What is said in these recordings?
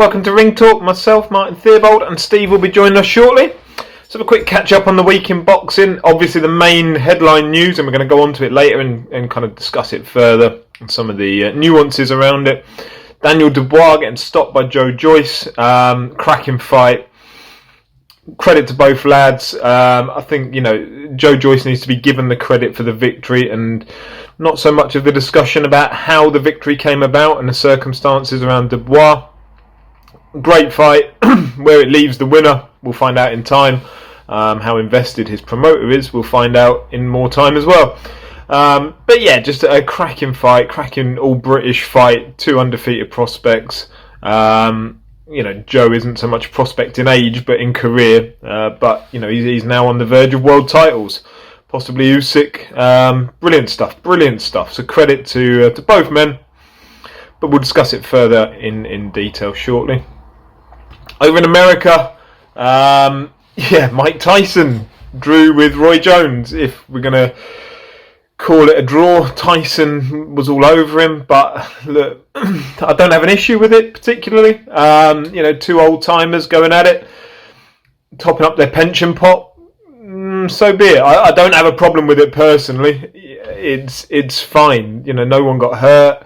Welcome to Ring Talk. Myself, Martin Theobald, and Steve will be joining us shortly. So have a quick catch up on the week in boxing. Obviously the main headline news, and we're going to go on to it later and kind of discuss it further and some of the nuances around it. Daniel Dubois getting stopped by Joe Joyce. Cracking fight. Credit to both lads. I think, Joe Joyce needs to be given the credit for the victory and not so much of the discussion about how the victory came about and the circumstances around Dubois. Great fight. Where it leaves the winner, we'll find out in time. How invested his promoter is, we'll find out in more time as well. But yeah, just a cracking fight, cracking all-British fight, two undefeated prospects. Joe isn't so much prospect in age, but in career. But he's now on the verge of world titles, possibly Usyk. Brilliant stuff. So credit to both men. But we'll discuss it further in detail shortly. Over in America, Mike Tyson drew with Roy Jones. If we're going to call it a draw, Tyson was all over him. But look, I don't have an issue with it particularly. Two old timers going at it, topping up their pension pot. So be it. I don't have a problem with it personally. It's fine. No one got hurt.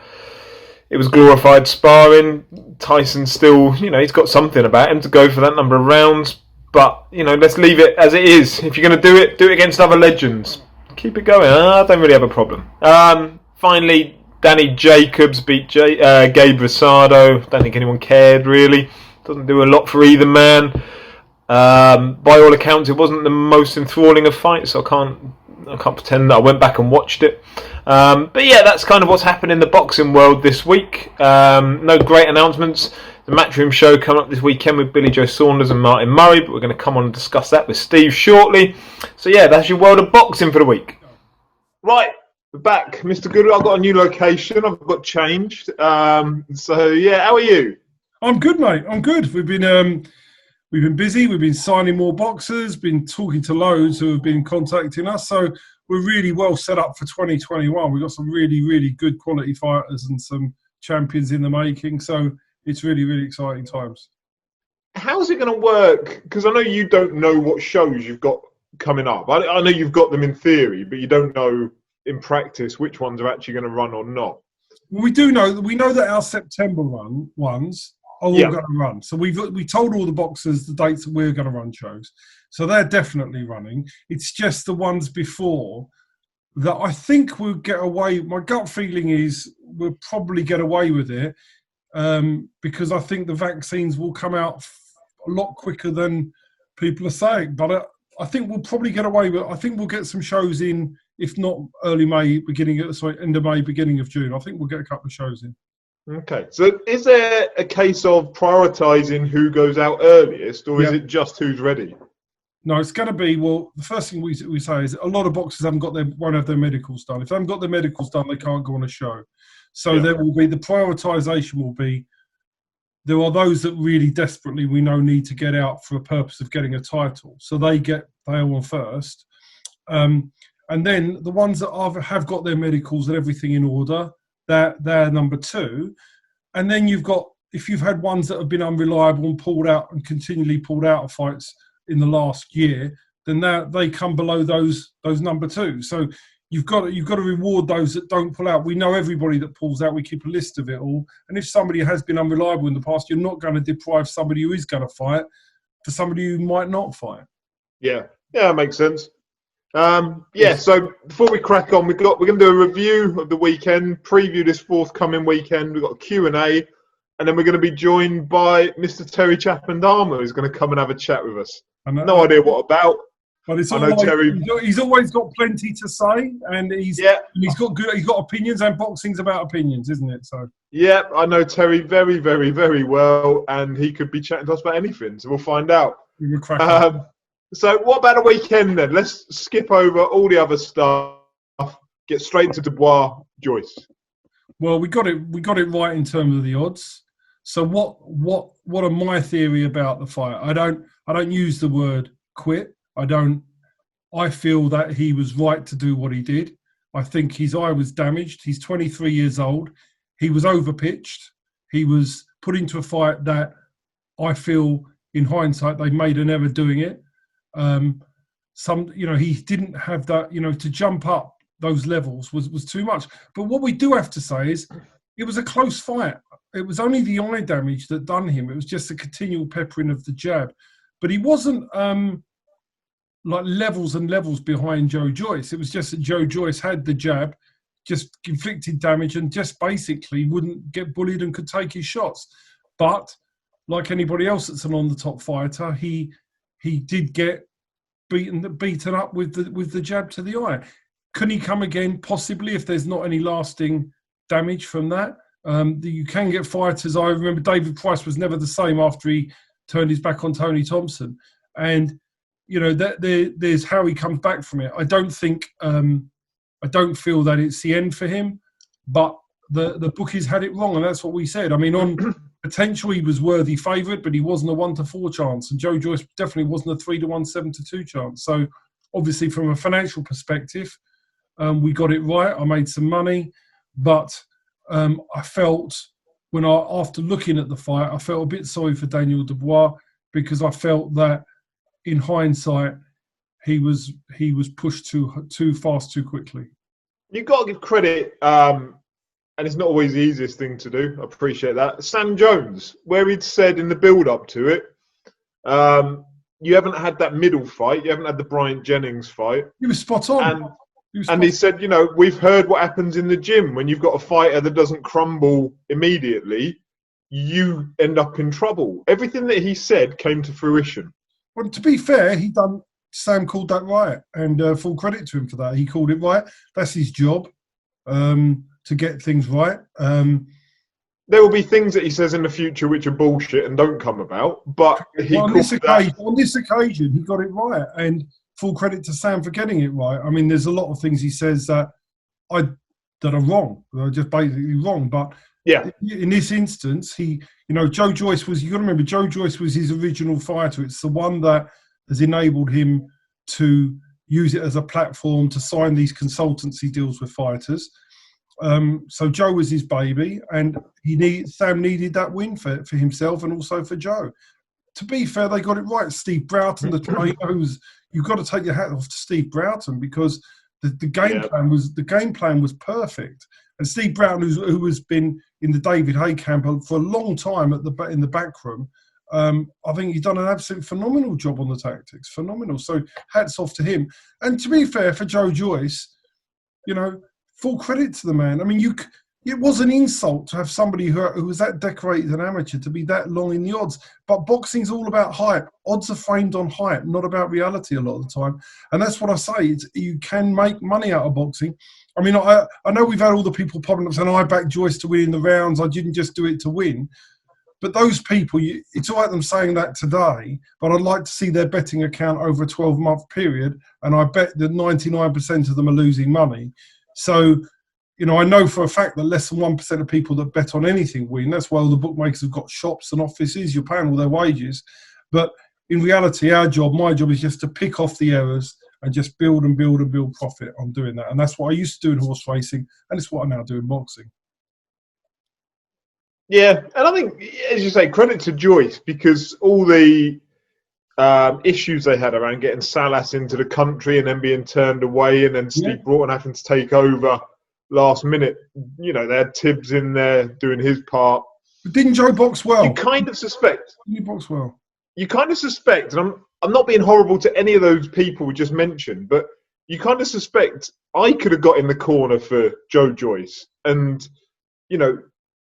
It was glorified sparring. Tyson still, he's got something about him to go for that number of rounds. But, let's leave it as it is. If you're going to do it against other legends. Keep it going. I don't really have a problem. Finally, Danny Jacobs beat Gabe Rosado. Don't think anyone cared, really. Doesn't do a lot for either man. By all accounts, it wasn't the most enthralling of fights, so I can't pretend that I went back and watched it. But yeah, that's kind of what's happened in the boxing world this week. No great announcements. The Matchroom show coming up this weekend with Billy Joe Saunders and Martin Murray, but we're going to come on and discuss that with Steve shortly. So yeah, that's your world of boxing for the week. Right, we're back. Mr. Goodwin, I've got a new location. I've got changed. So yeah, how are you? I'm good, mate. I'm good. We've been busy. We've been signing more boxers, been talking to loads who have been contacting us. So we're really well set up for 2021. We've got some really, really good quality fighters and some champions in the making. So it's really, really exciting times. How's it going to work? Because I know you don't know what shows you've got coming up. I know you've got them in theory, but you don't know in practice which ones are actually going to run or not. Well, we know that our September ones are all going to run. So we told all the boxers the dates that we're going to run shows. So they're definitely running. It's just the ones before that I think we'll get away. My gut feeling is we'll probably get away with it because I think the vaccines will come out a lot quicker than people are saying. But I think we'll probably get away with it. I think we'll get some shows in, if not early May, end of May, beginning of June. I think we'll get a couple of shows in. Okay, so is there a case of prioritising who goes out earliest, or is it just who's ready? No, it's going to be, the first thing we say is a lot of boxers won't have their medicals done. If they haven't got their medicals done, they can't go on a show. So there will be, the prioritisation will be, there are those that really desperately we know need to get out for the purpose of getting a title. So they are on first. And then the ones that have got their medicals and everything in order, they're number two. And then if you've had ones that have been unreliable and pulled out and continually pulled out of fights in the last year, then they come below those number two. So you've got to reward those that don't pull out. We know everybody that pulls out. We keep a list of it all. And if somebody has been unreliable in the past, you're not going to deprive somebody who is going to fight for somebody who might not fight. Yeah, that makes sense. So before we crack on, we're going to do a review of the weekend, preview this forthcoming weekend. We've got a Q&A, and then we're going to be joined by Mr. Terry Chapendama, who's going to come and have a chat with us. No idea what about. But it's Terry. He's always got plenty to say, and he's got opinions, and boxing's about opinions, isn't it? So yeah, I know Terry very, very, very well, and he could be chatting to us about anything. So we'll find out. We'll crack on. So what about a weekend then? Let's skip over all the other stuff. Get straight into Dubois Joyce. Well, we got it right in terms of the odds. So what are my theory about the fight? I don't use the word quit. I feel that he was right to do what he did. I think his eye was damaged. He's 23 years old. He was overpitched. He was put into a fight that I feel in hindsight they made an error doing it. He didn't have that, to jump up those levels was too much. But what we do have to say is it was a close fight. It was only the eye damage that done him. It was just a continual peppering of the jab. But he wasn't like levels and levels behind Joe Joyce. It was just that Joe Joyce had the jab, just inflicted damage and just basically wouldn't get bullied and could take his shots. But like anybody else that's an on-the-top fighter, he did get beaten up with the jab to the eye. Can he come again? Possibly, if there's not any lasting damage from that. You can get fighters. I remember David Price was never the same after he turned his back on Tony Thompson, and there's how he comes back from it. I don't feel that it's the end for him, but the bookies had it wrong, and that's what we said. I mean, on potential, he was worthy favourite, but he wasn't a 1-4 chance, and Joe Joyce definitely wasn't a 3-1, 7-2 chance. So, obviously, from a financial perspective, we got it right. I made some money, but I felt after looking at the fight, I felt a bit sorry for Daniel Dubois, because I felt that in hindsight, he was pushed too fast, too quickly. You've got to give credit, and it's not always the easiest thing to do. I appreciate that. Sam Jones, where he'd said in the build-up to it, you haven't had that middle fight. You haven't had the Bryant Jennings fight. He was spot on. And he said, we've heard what happens in the gym. When you've got a fighter that doesn't crumble immediately, you end up in trouble. Everything that he said came to fruition. Well, to be fair, Sam called that right, and full credit to him for that. He called it right. That's his job, to get things right. There will be things that he says in the future which are bullshit and don't come about, but on this occasion, he got it right, and full credit to Sam for getting it right. I mean, there's a lot of things he says that are wrong. They're just basically wrong. But yeah, in this instance, Joe Joyce was. You got to remember, Joe Joyce was his original fighter. It's the one that has enabled him to use it as a platform to sign these consultancy deals with fighters. So Joe was his baby, and Sam needed that win for himself and also for Joe. To be fair, they got it right. Steve Broughton, the trainer, you've got to take your hat off to Steve Broughton, because the game plan was perfect. And Steve Broughton, who has been in the David Hay camp for a long time in the back room, I think he's done an absolutely phenomenal job on the tactics. Phenomenal. So hats off to him. And to be fair, for Joe Joyce, full credit to the man. I mean, it was an insult to have somebody who was that decorated an amateur to be that long in the odds. But boxing's all about hype. Odds are framed on hype, not about reality a lot of the time. And that's what I say. You can make money out of boxing. I mean, I know we've had all the people popping up saying, I backed Joyce to win in the rounds. I didn't just do it to win. But those people, it's all right them saying that today, but I'd like to see their betting account over a 12-month period. And I bet that 99% of them are losing money. So, I know for a fact that less than 1% of people that bet on anything win. That's why all the bookmakers have got shops and offices. You're paying all their wages. But in reality, my job is just to pick off the errors and just build and build and build profit on doing that. And that's what I used to do in horse racing, and it's what I now do in boxing. Yeah, and I think, as you say, credit to Joyce, because all the issues they had around getting Salas into the country and then being turned away, and then Steve Broughton having to take over last minute, they had Tibbs in there doing his part. But didn't Joe box well? You kind of suspect. He boxed well. You kind of suspect, and I'm not being horrible to any of those people we just mentioned, but you kind of suspect I could have got in the corner for Joe Joyce, and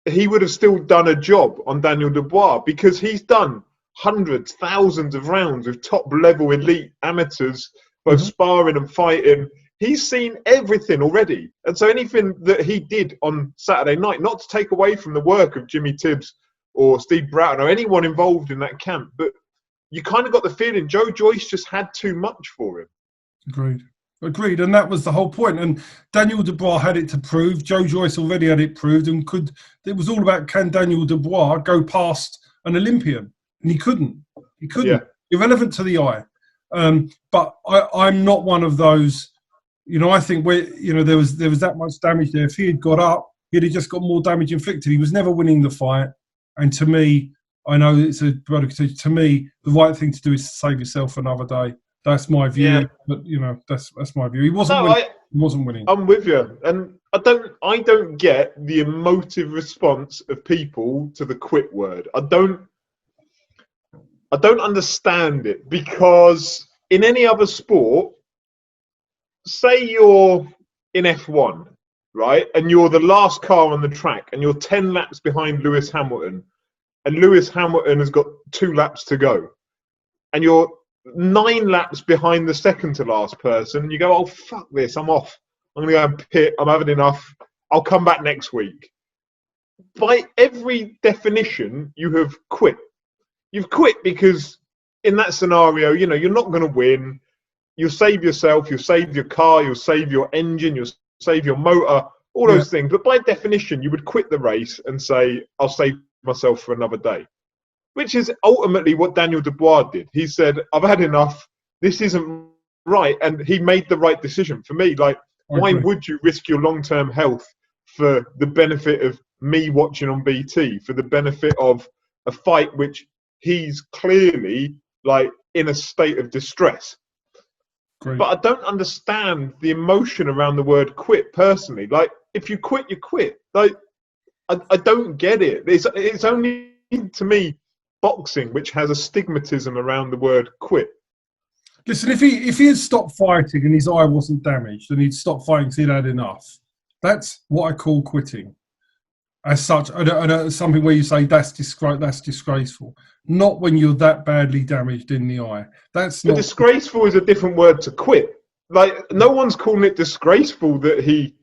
he would have still done a job on Daniel Dubois, because he's done hundreds, thousands of rounds with top-level elite amateurs, both sparring and fighting. He's seen everything already. And so anything that he did on Saturday night, not to take away from the work of Jimmy Tibbs or Steve Broughton or anyone involved in that camp, but you kind of got the feeling Joe Joyce just had too much for him. Agreed. And that was the whole point. And Daniel Dubois had it to prove. Joe Joyce already had it proved, and it was all about, can Daniel Dubois go past an Olympian? And he couldn't. Yeah. Irrelevant to the eye. But I'm not one of those. I think there was that much damage there. If he had got up, he'd have just got more damage inflicted. He was never winning the fight, and to me, I know it's a to me the right thing to do is to save yourself another day. That's my view. Yeah. But that's my view. He wasn't No, winning. He wasn't winning. I'm with you, and I don't get the emotive response of people to the quit word. I don't understand it, because in any other sport, say you're in F1, right, and you're the last car on the track, and you're 10 laps behind Lewis Hamilton, and Lewis Hamilton has got 2 laps to go, and you're 9 laps behind the second to last person, and you go, oh, fuck this, I'm off. I'm going to go and pit. I'm having enough. I'll come back next week. By every definition, you have quit. You've quit because in that scenario, you're not going to win. You'll save yourself. You'll save your car. You'll save your engine. You'll save your motor, all those things. But by definition, you would quit the race and say, I'll save myself for another day, which is ultimately what Daniel Dubois did. He said, I've had enough. This isn't right. And he made the right decision. For me, why would you risk your long-term health for the benefit of me watching on BT, for the benefit of a fight which he's clearly in a state of distress? Great. But I don't understand the emotion around the word quit personally. If you quit, you quit. I don't get it. It's only, to me, boxing which has a stigmatism around the word quit. Listen, if he had stopped fighting and his eye wasn't damaged and he'd stopped fighting because he'd had enough, that's what I call quitting. As such, something where you say that's disgraceful. Not when you're that badly damaged in the eye. But disgraceful is a different word to quit. No one's calling it disgraceful that he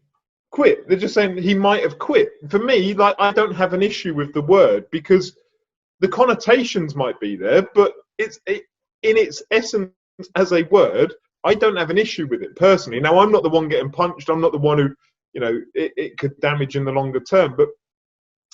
quit. They're just saying he might have quit. For me, I don't have an issue with the word because the connotations might be there, but in its essence as a word, I don't have an issue with it personally. Now, I'm not the one getting punched. I'm not the one who, it could damage in the longer term. But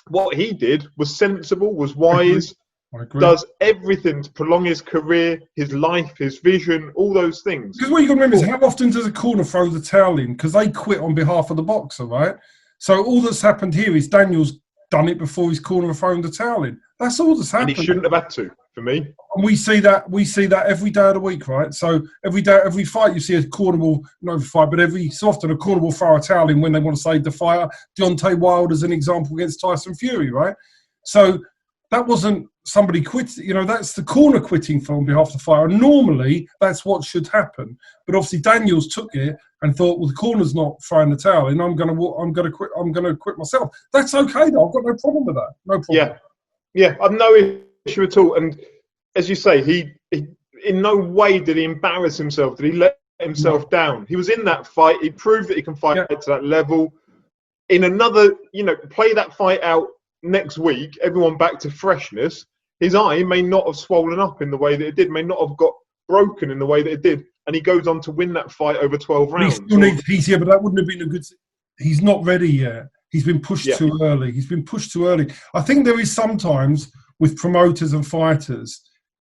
what he did was sensible, was wise, I agree. Does everything to prolong his career, his life, his vision, all those things. Because what you got to remember is how often does a corner throw the towel in? Because they quit on behalf of the boxer, right? So all that's happened here is Daniel's done it before his corner thrown the towel in. That's all that's happened. And he shouldn't have had to, for me. And we see that every day of the week, right? So every day, every fight, you see a corner will, not every fight, but every so often a corner will throw a towel in when they want to save the fighter. Deontay Wilder as an example against Tyson Fury, right? So that wasn't somebody quit. That's the corner quitting on behalf of the fighter. And normally, that's what should happen. But obviously, Daniels took it and thought, well, the corner's not throwing the towel in. I'm going to quit. I'm going to quit myself. That's okay, though. I've got no problem with that. No problem. Yeah, I've no issue at all. And as you say, he in no way did he embarrass himself. Did he let himself down? He was in that fight. He proved that he can fight to that level. In another, play that fight out next week, everyone back to freshness. His eye may not have swollen up in the way that it did, may not have got broken in the way that it did, and he goes on to win that fight over 12 rounds. But that wouldn't have been a good. He's not ready yet. He's been pushed too early. I think there is sometimes with promoters and fighters,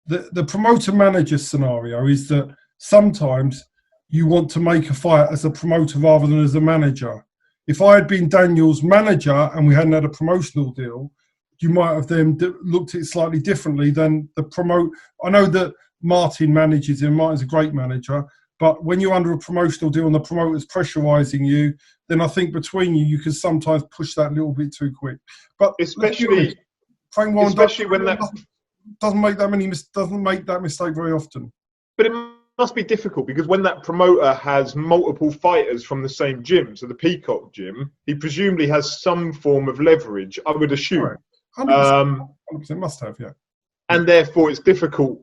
the promoter-manager scenario is that sometimes you want to make a fight as a promoter rather than as a manager. If I had been Daniel's manager and we hadn't had a promotional deal, you might have then looked at it slightly differently than the promote. I know that Martin manages him. Martin's a great manager. But when you're under a promotional deal and the promoter's pressurising you, then I think between you can sometimes push that a little bit too quick. But especially when that doesn't make that mistake very often. But it must be difficult because when that promoter has multiple fighters from the same gym, so the Peacock gym, he presumably has some form of leverage, I would assume. Right. 100% must have, yeah. And therefore it's difficult,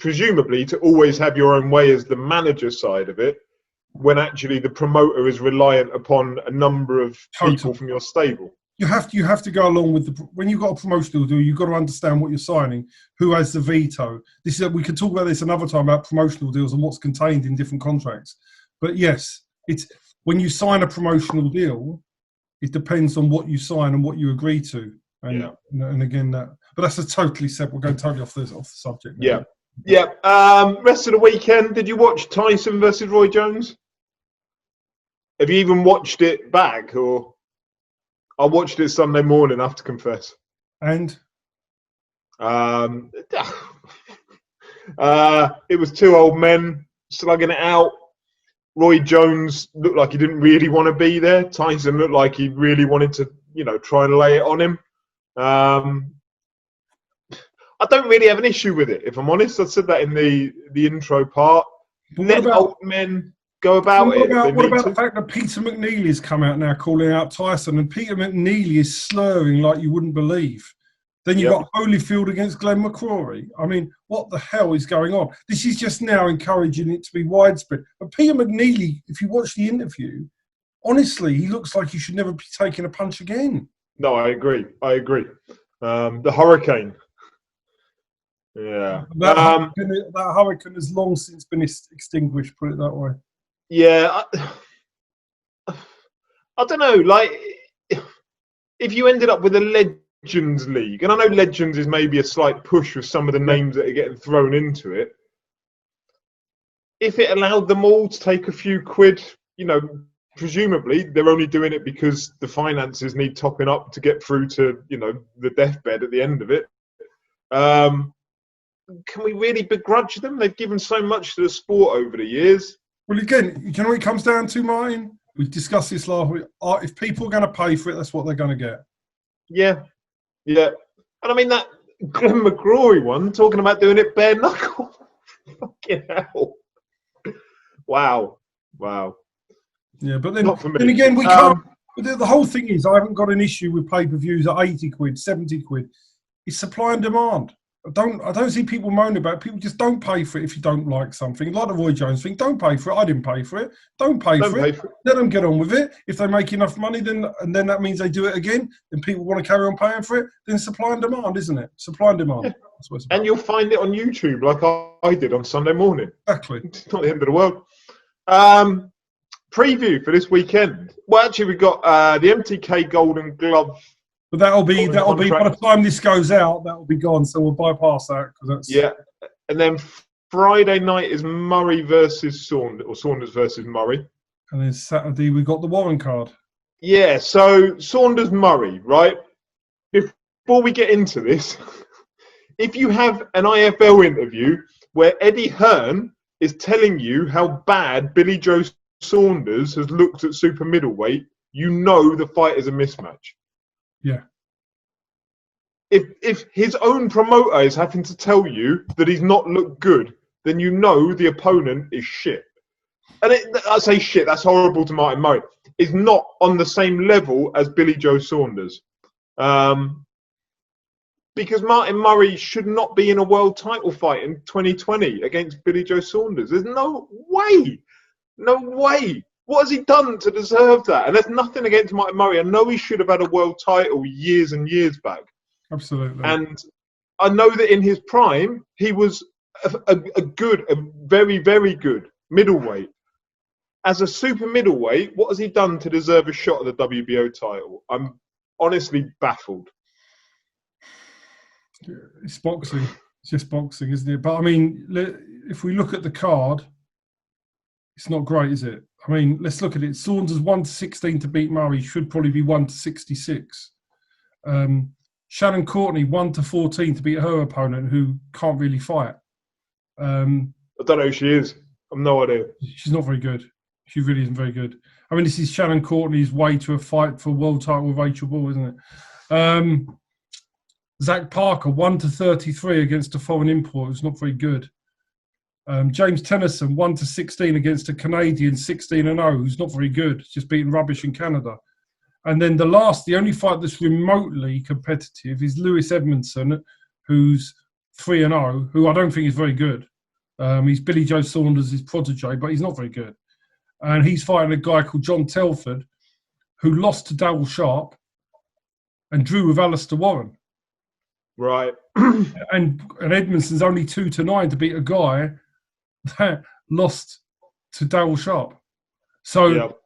presumably, to always have your own way as the manager side of it, when actually the promoter is reliant upon a number of people from your stable. You have to go along with when you've got a promotional deal, you've got to understand what you're signing, who has the veto. We can talk about this another time about promotional deals and what's contained in different contracts. But yes, it's when you sign a promotional deal, it depends on what you sign and what you agree to. And again, but that's a totally separate. We're going totally off the subject now. Yeah. Rest of the weekend, did you watch Tyson versus Roy Jones? Have you even watched it back, or? I watched it Sunday morning, I have to confess. And? Um, it was two old men slugging it out. Roy Jones looked like he didn't really want to be there. Tyson looked like he really wanted to, try and lay it on him. I don't really have an issue with it, if I'm honest. I said that in the intro part. But Let old men go about it. What about the fact that Peter McNeely's come out now calling out Tyson, and Peter McNeely is slurring like you wouldn't believe? Then you've got Holyfield against Glenn McCrory. I mean, what the hell is going on? This is just now encouraging it to be widespread. But Peter McNeely, if you watch the interview, honestly, he looks like he should never be taking a punch again. No, I agree. The Hurricane. Yeah. That hurricane has long since been extinguished, put it that way. Yeah. I don't know. Like, if you ended up with a Legends League, and I know Legends is maybe a slight push with some of the names that are getting thrown into it, if it allowed them all to take a few quid, presumably they're only doing it because the finances need topping up to get through to, the deathbed at the end of it. Can we really begrudge them? They've given so much to the sport over the years. Well, again, you know what it comes down to, Martin? We discussed this last week. If people are going to pay for it, that's what they're going to get. Yeah. And I mean, that Glenn McCrory one, talking about doing it bare knuckle. Fucking hell. Wow. Yeah, but then again, we can't. The whole thing is, I haven't got an issue with pay-per-views at 80 quid, 70 quid. It's supply and demand. I don't see people moaning about it. People just don't pay for it if you don't like something. Like the Roy Jones thing, don't pay for it. I didn't pay for it. Don't pay for it. Let them get on with it. If they make enough money, then that means they do it again. Then people want to carry on paying for it. Then supply and demand, isn't it? Supply and demand. Yeah. That's what it's about. And you'll find it on YouTube, like I did on Sunday morning. Exactly. It's not the end of the world. Preview for this weekend. Well, actually, we've got the MTK Golden Glove. But that'll be by the time this goes out, that'll be gone. So we'll bypass that because that's And then Friday night is Murray versus Saunders, or Saunders versus Murray. And then Saturday we've got the Warren card. Yeah. So Saunders Murray, right? Before we get into this, if you have an IFL interview where Eddie Hearn is telling you how bad Billy Joe Saunders has looked at super middleweight, you know the fight is a mismatch. Yeah. If his own promoter is having to tell you that he's not looked good, then you know the opponent is shit. And I say shit, that's horrible to Martin Murray. Is not on the same level as Billy Joe Saunders. Because Martin Murray should not be in a world title fight in 2020 against Billy Joe Saunders. There's no way. No way. What has he done to deserve that? And there's nothing against Martin Murray. I know he should have had a world title years and years back. Absolutely. And I know that in his prime, he was a very, very good middleweight. As a super middleweight, what has he done to deserve a shot at the WBO title? I'm honestly baffled. It's boxing. It's just boxing, isn't it? But I mean, if we look at the card, it's not great, is it? I mean, let's look at it. Saunders 1-16 to beat Murray, should probably be 1-66. Shannon Courtney 1-14 to beat her opponent, who can't really fight. I don't know who she is. I've no idea. She's not very good. She really isn't very good. I mean, this is Shannon Courtney's way to a fight for world title with Rachel Ball, isn't it? Zach Parker 1-33 against a foreign import, who's not very good. James Tennyson 1-16 against a Canadian 16-0, who's not very good, just beating rubbish in Canada. And then the only fight that's remotely competitive is Lewis Edmondson, who's 3-0, who I don't think is very good. He's Billy Joe Saunders' protege, but he's not very good. And he's fighting a guy called John Telford, who lost to Darryl Sharp and drew with Alistair Warren. Right. and Edmondson's only 2-9 to beat a guy that lost to Darryl Sharp. So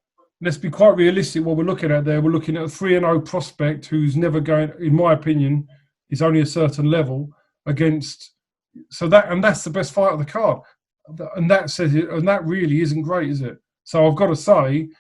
let's be quite realistic what we're looking at there. We're looking at a 3-0 prospect who's never going, in my opinion, is only a certain level against. So that's the best fight of the card. And that says it, and that really isn't great, is it? So I've got to say,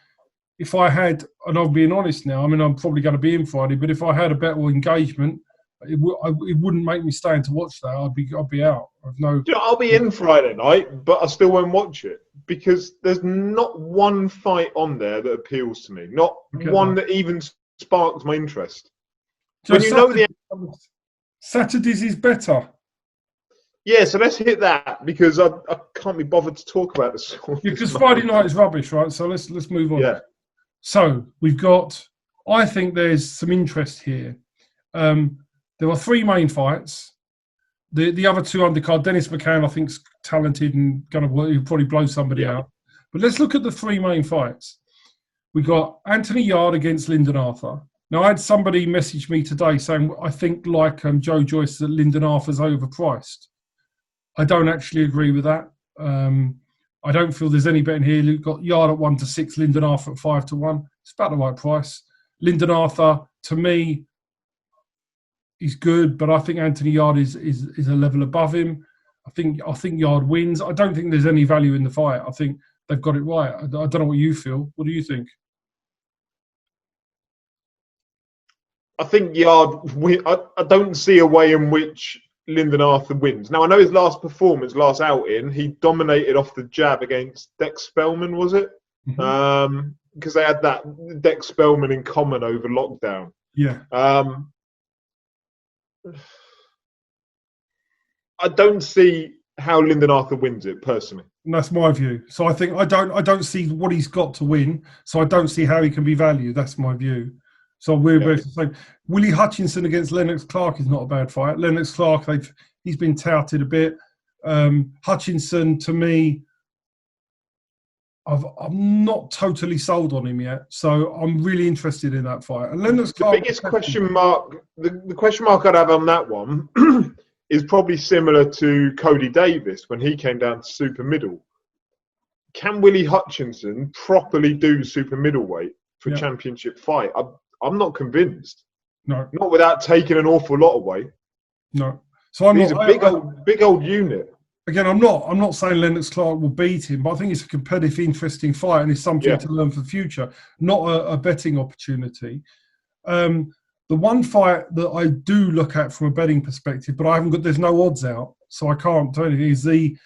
if I had, and I'm being honest now, I mean, I'm probably going to be in Friday, but if I had a better engagement, it wouldn't make me stay in to watch that. I'd be out. I've no. You know, I'll be in Friday night, but I still won't watch it because there's not one fight on there that appeals to me. Not one that even sparks my interest. So when you know the Saturdays is better. Yeah, so let's hit that because I can't be bothered to talk about this. Because Friday night is rubbish, right? So let's move on. Yeah. So we've got. I think there's some interest here. There are 3 main fights. The other 2 undercard. Dennis McCann, I think, is talented and he'll probably blow somebody out. But let's look at the 3 main fights. We got Anthony Yarde against Lyndon Arthur. Now, I had somebody message me today saying I think, like Joe Joyce, that Lyndon Arthur's overpriced. I don't actually agree with that. I don't feel there's any betting here. We've got Yarde at 1-6, Lyndon Arthur at 5-1. It's about the right price. Lyndon Arthur, to me, he's good, but I think Anthony Yarde is a level above him. I think Yarde wins. I don't think there's any value in the fight. I think they've got it right. I don't know what you feel. What do you think? I think Yarde. I don't see a way in which Lyndon Arthur wins. Now I know his last outing, he dominated off the jab against Dex Spellman, was it? Mm-hmm. Because they had that Dex Spellman in common over lockdown. Yeah. I don't see how Lyndon Arthur wins it personally. And that's my view. So I think I don't see what he's got to win. So I don't see how he can be valued. That's my view. So we're both the same. Willie Hutchinson against Lennox Clark is not a bad fight. Lennox Clark, he's been touted a bit. Hutchinson, to me, I'm not totally sold on him yet. So I'm really interested in that fight. And Lennox Clark, the biggest question mark, the question mark I'd have on that one is probably similar to Cody Davis when he came down to super middle. Can Willie Hutchinson properly do super middleweight for a championship fight? I'm not convinced. No, not without taking an awful lot away. No, so he's a big old unit. Again, I'm not saying Lennox Clark will beat him, but I think it's a competitive, interesting fight, and it's something to learn for the future, not a betting opportunity. The one fight that I do look at from a betting perspective, but there's no odds out, so I can't tell you, is the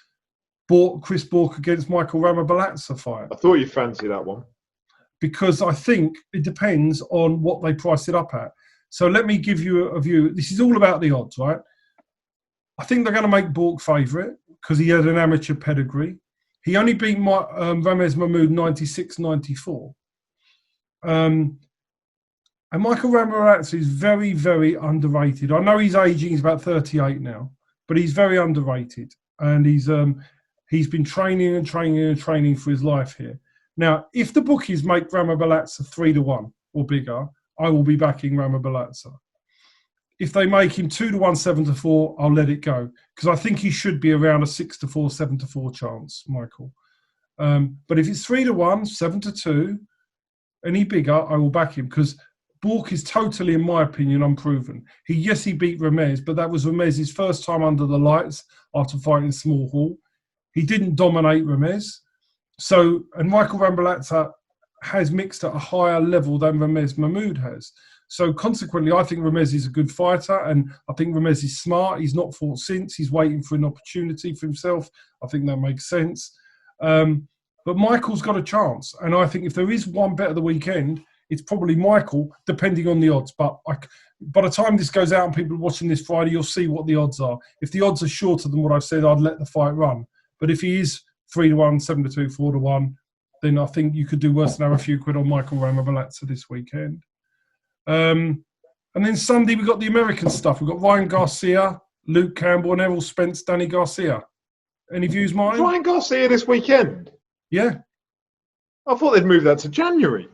Chris Bourke against Michael Ramabalazza fight. I thought you fancied that one. Because I think it depends on what they price it up at. So let me give you a view. This is all about the odds, right? I think they're going to make Bourke favourite because he had an amateur pedigree. He only beat Ramez Mahmoud 96-94. And Michael Ramabalazza is very, very underrated. I know he's aging. He's about 38 now. But he's very underrated. And he's been training and training and training for his life here. Now, if the bookies make Ramabalazza 3-1 or bigger, I will be backing Ramabalazza. If they make him 2-1, 7-4, I'll let it go because I think he should be around a 6-4, 7-4 chance, Michael. But if it's 3-1, 7-2, any bigger, I will back him because Bourke is totally, in my opinion, unproven. He beat Ramez, but that was Ramez's first time under the lights after fighting Small Hall. He didn't dominate Ramez. So, and Michael Ramabalazza has mixed at a higher level than Ramez Mahmoud has. So, consequently, I think Ramez is a good fighter, and I think Ramez is smart. He's not fought since. He's waiting for an opportunity for himself. I think that makes sense. But Michael's got a chance, and I think if there is one bet of the weekend, it's probably Michael, depending on the odds. But by the time this goes out and people are watching this Friday, you'll see what the odds are. If the odds are shorter than what I've said, I'd let the fight run. But if he is 3-1, 7-2, 4-1, then I think you could do worse than have a few quid on Michael Ramabalazza this weekend. And then Sunday, we've got the American stuff. We've got Ryan Garcia, Luke Campbell, and Errol Spence, Danny Garcia. Any views, Martin? Ryan Garcia this weekend? Yeah. I thought they'd move that to January.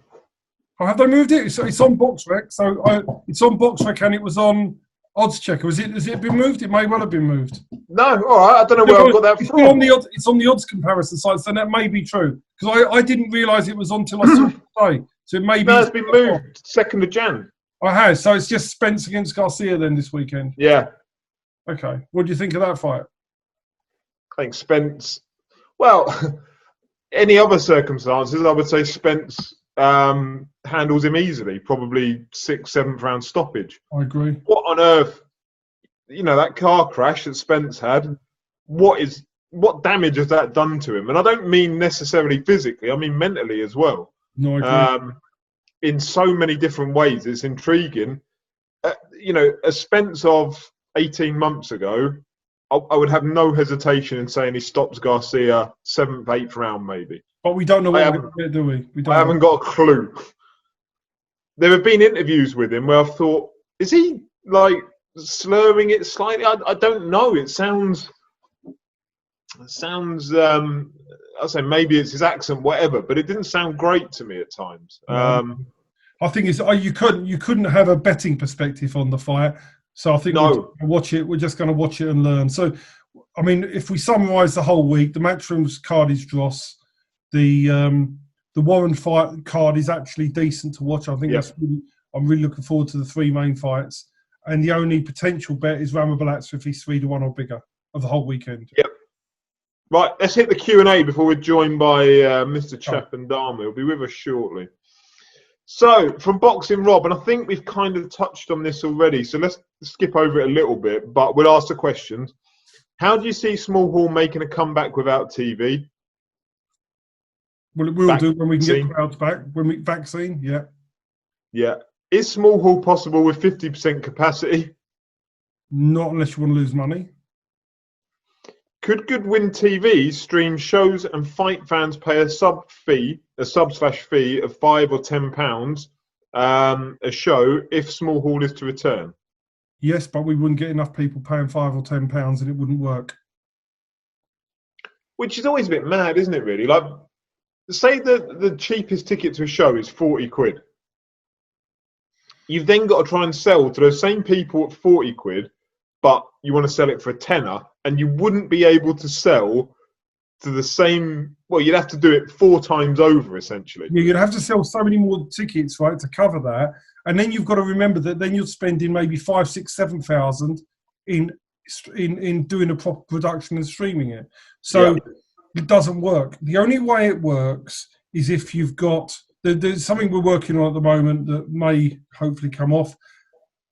Oh, have they moved it? It's on BoxRec. So it's on BoxRec and it was on Odds Checker. Has it been moved? It may well have been moved. No, all right. I don't know where I've got that from. It's on the odds comparison site, so that may be true. Because I didn't realise it was on till I saw it today. So it may be. No, it's been moved 2nd of Jan. I have. So it's just Spence against Garcia then this weekend. Yeah. Okay. What do you think of that fight? I think Spence. Well, any other circumstances, I would say Spence handles him easily. Probably 6th, 7th round stoppage. I agree. What on earth that car crash that Spence had, what damage has that done to him? And I don't mean necessarily physically, I mean mentally as well. No, I agree. In so many different ways, it's intriguing. A Spence of 18 months ago, I would have no hesitation in saying he stops Garcia 7th, 8th round, maybe. But we don't know what we're going to do, do we? I haven't got a clue. There have been interviews with him where I've thought, is he like slurring it slightly? I don't know. It sounds. I'll say maybe it's his accent, whatever, but it didn't sound great to me at times. I think it's you couldn't have a betting perspective on the fight, so I think we're just going to watch it and learn. So, I mean, if we summarise the whole week, the Matchroom's card is dross. The Warren fight card is actually decent to watch. I think I'm really looking forward to the 3 main fights, and the only potential bet is Ramabalats if he's 3-1 or bigger of the whole weekend. Yep. Right, let's hit the Q&A before we're joined by Mr. Chapendama. He'll be with us shortly. So, from Boxing Rob, and I think we've kind of touched on this already, so let's skip over it a little bit, but we'll ask the questions. How do you see Small Hall making a comeback without TV? Well, we'll do when we can get crowds back. Vaccine, yeah. Yeah. Is Small Hall possible with 50% capacity? Not unless you want to lose money. Could Goodwin TV stream shows and fight fans pay a sub/fee of £5 or £10 a show if Small Hall is to return? Yes, but we wouldn't get enough people paying £5 or £10 and it wouldn't work. Which is always a bit mad, isn't it, really? Like, say the cheapest ticket to a show is 40 quid. You've then got to try and sell to those same people at 40 quid, but you want to sell it for a tenner, and you wouldn't be able to sell to the same. Well, you'd have to do it 4 times over, essentially. Yeah, you'd have to sell so many more tickets, right, to cover that. And then you've got to remember that then you're spending maybe 5, 6, 7,000 in doing a proper production and streaming it. So it doesn't work. The only way it works is if you've got. There's something we're working on at the moment that may hopefully come off.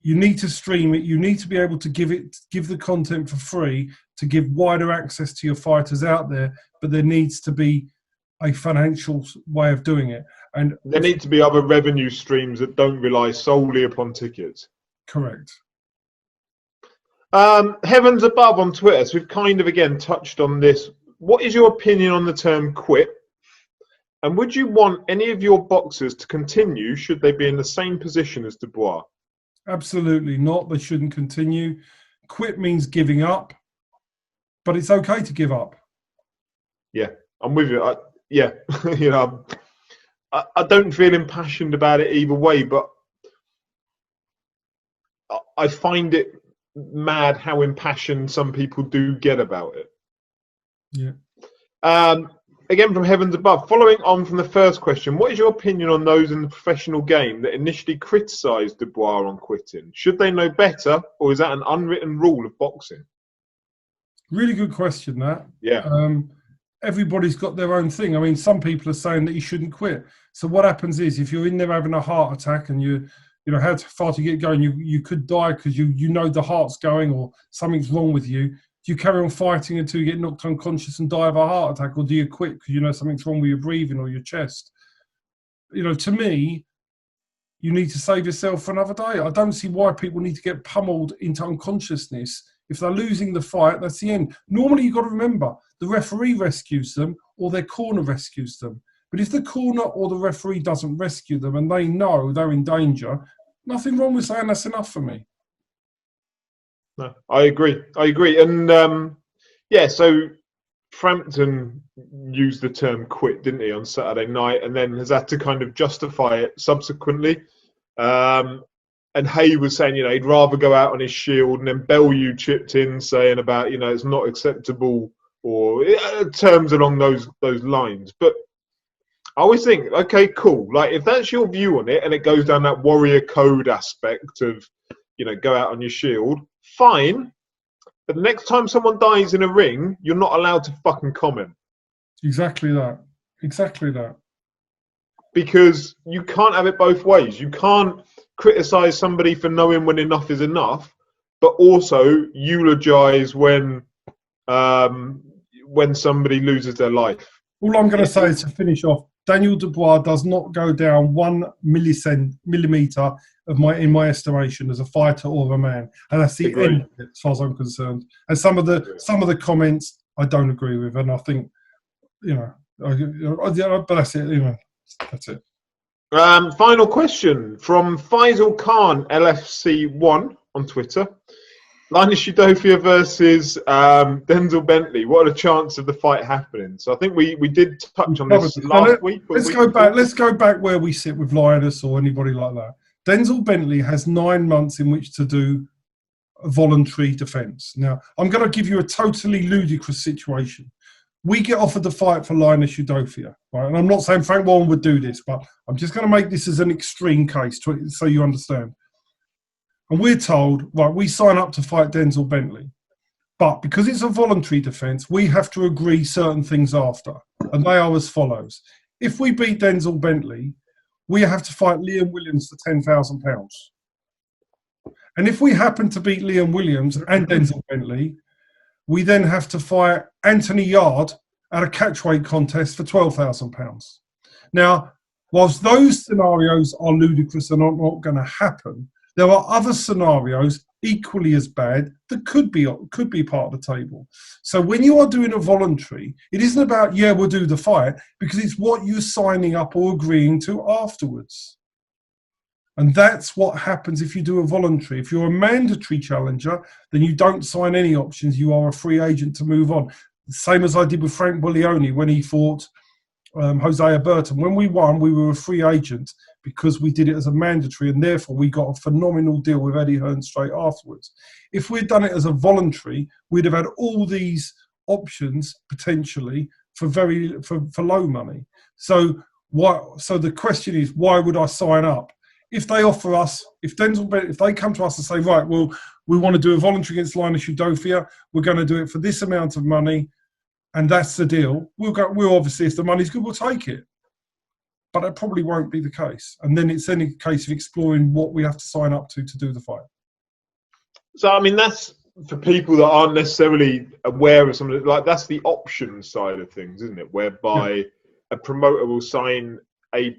You need to stream it. You need to be able to give the content for free to give wider access to your fighters out there. But there needs to be a financial way of doing it. And there need to be other revenue streams that don't rely solely upon tickets. Correct. Heavens Above on Twitter. So we've kind of again touched on this. What is your opinion on the term quit? And would you want any of your boxers to continue should they be in the same position as Dubois? Absolutely not. They shouldn't continue. Quit means giving up, but it's okay to give up. Yeah, I'm with you. I don't feel impassioned about it either way, but I find it mad how impassioned some people do get about it. Yeah. Again, from Heavens Above, following on from the first question, what is your opinion on those in the professional game that initially criticised Dubois on quitting? Should they know better, or is that an unwritten rule of boxing? Really good question, that. Yeah. Everybody's got their own thing. I mean, some people are saying that you shouldn't quit. So what happens is, if you're in there having a heart attack and you how far to get going, you could die because you know the heart's going or something's wrong with you. Do you carry on fighting until you get knocked unconscious and die of a heart attack, or do you quit because you know something's wrong with your breathing or your chest? To me, you need to save yourself for another day. I don't see why people need to get pummeled into unconsciousness. If they're losing the fight, that's the end. Normally, you've got to remember, the referee rescues them or their corner rescues them. But if the corner or the referee doesn't rescue them and they know they're in danger, nothing wrong with saying that's enough for me. No, I agree. And so Frampton used the term quit, didn't he, on Saturday night, and then has had to kind of justify it subsequently. And Hay was saying, he'd rather go out on his shield, and then Bellew chipped in saying about, it's not acceptable, or terms along those lines. But I always think, okay, cool. Like, if that's your view on it, and it goes down that warrior code aspect of, go out on your shield, fine. But the next time someone dies in a ring, you're not allowed to fucking comment. Exactly that. Because you can't have it both ways. You can't criticise somebody for knowing when enough is enough, but also eulogise when somebody loses their life. All I'm going to say is to finish off, Daniel Dubois does not go down 1 millimetre in my estimation as a fighter or a man, and that's the end of it, as far as I'm concerned. And some of the comments I don't agree with, and I think, but that's it. That's it. Final question from Faisal Khan LFC1 on Twitter. Linus Udofia versus Denzel Bentley. What are the chances of the fight happening? So I think we did touch on this last week. Let's go back. Let's go back where we sit with Linus or anybody like that. Denzel Bentley has 9 months in which to do a voluntary defence. Now, I'm going to give you a totally ludicrous situation. We get offered the fight for Linus Udofia, right? And I'm not saying Frank Warren would do this, but I'm just going to make this as an extreme case so you understand. And we're told, right, we sign up to fight Denzel Bentley. But because it's a voluntary defence, we have to agree certain things after. And they are as follows. If we beat Denzel Bentley, we have to fight Liam Williams for £10,000. And if we happen to beat Liam Williams and Denzel Bentley, we then have to fight Anthony Yard at a catchweight contest for £12,000. Now, whilst those scenarios are ludicrous and are not going to happen, there are other scenarios equally as bad that could be part of the table. So when you are doing a voluntary, it isn't about, we'll do the fight, because it's what you're signing up or agreeing to afterwards. And that's what happens if you do a voluntary. If you're a mandatory challenger, then you don't sign any options. You are a free agent to move on. Same as I did with Frank Buglioni when he fought Hosea Burton. When we won, we were a free agent because we did it as a mandatory, and therefore we got a phenomenal deal with Eddie Hearn straight afterwards. If we'd done it as a voluntary, we'd have had all these options potentially for low money. So the question is, why would I sign up? If they offer us, if they come to us and say, right, well, we want to do a voluntary against Linus Udofia, we're going to do it for this amount of money, and that's the deal, we'll obviously, if the money's good, we'll take it. But that probably won't be the case. And then it's any case of exploring what we have to sign up to do the fight. So, I mean, that's for people that aren't necessarily aware of something, like that's the option side of things, isn't it? Whereby a promoter will sign a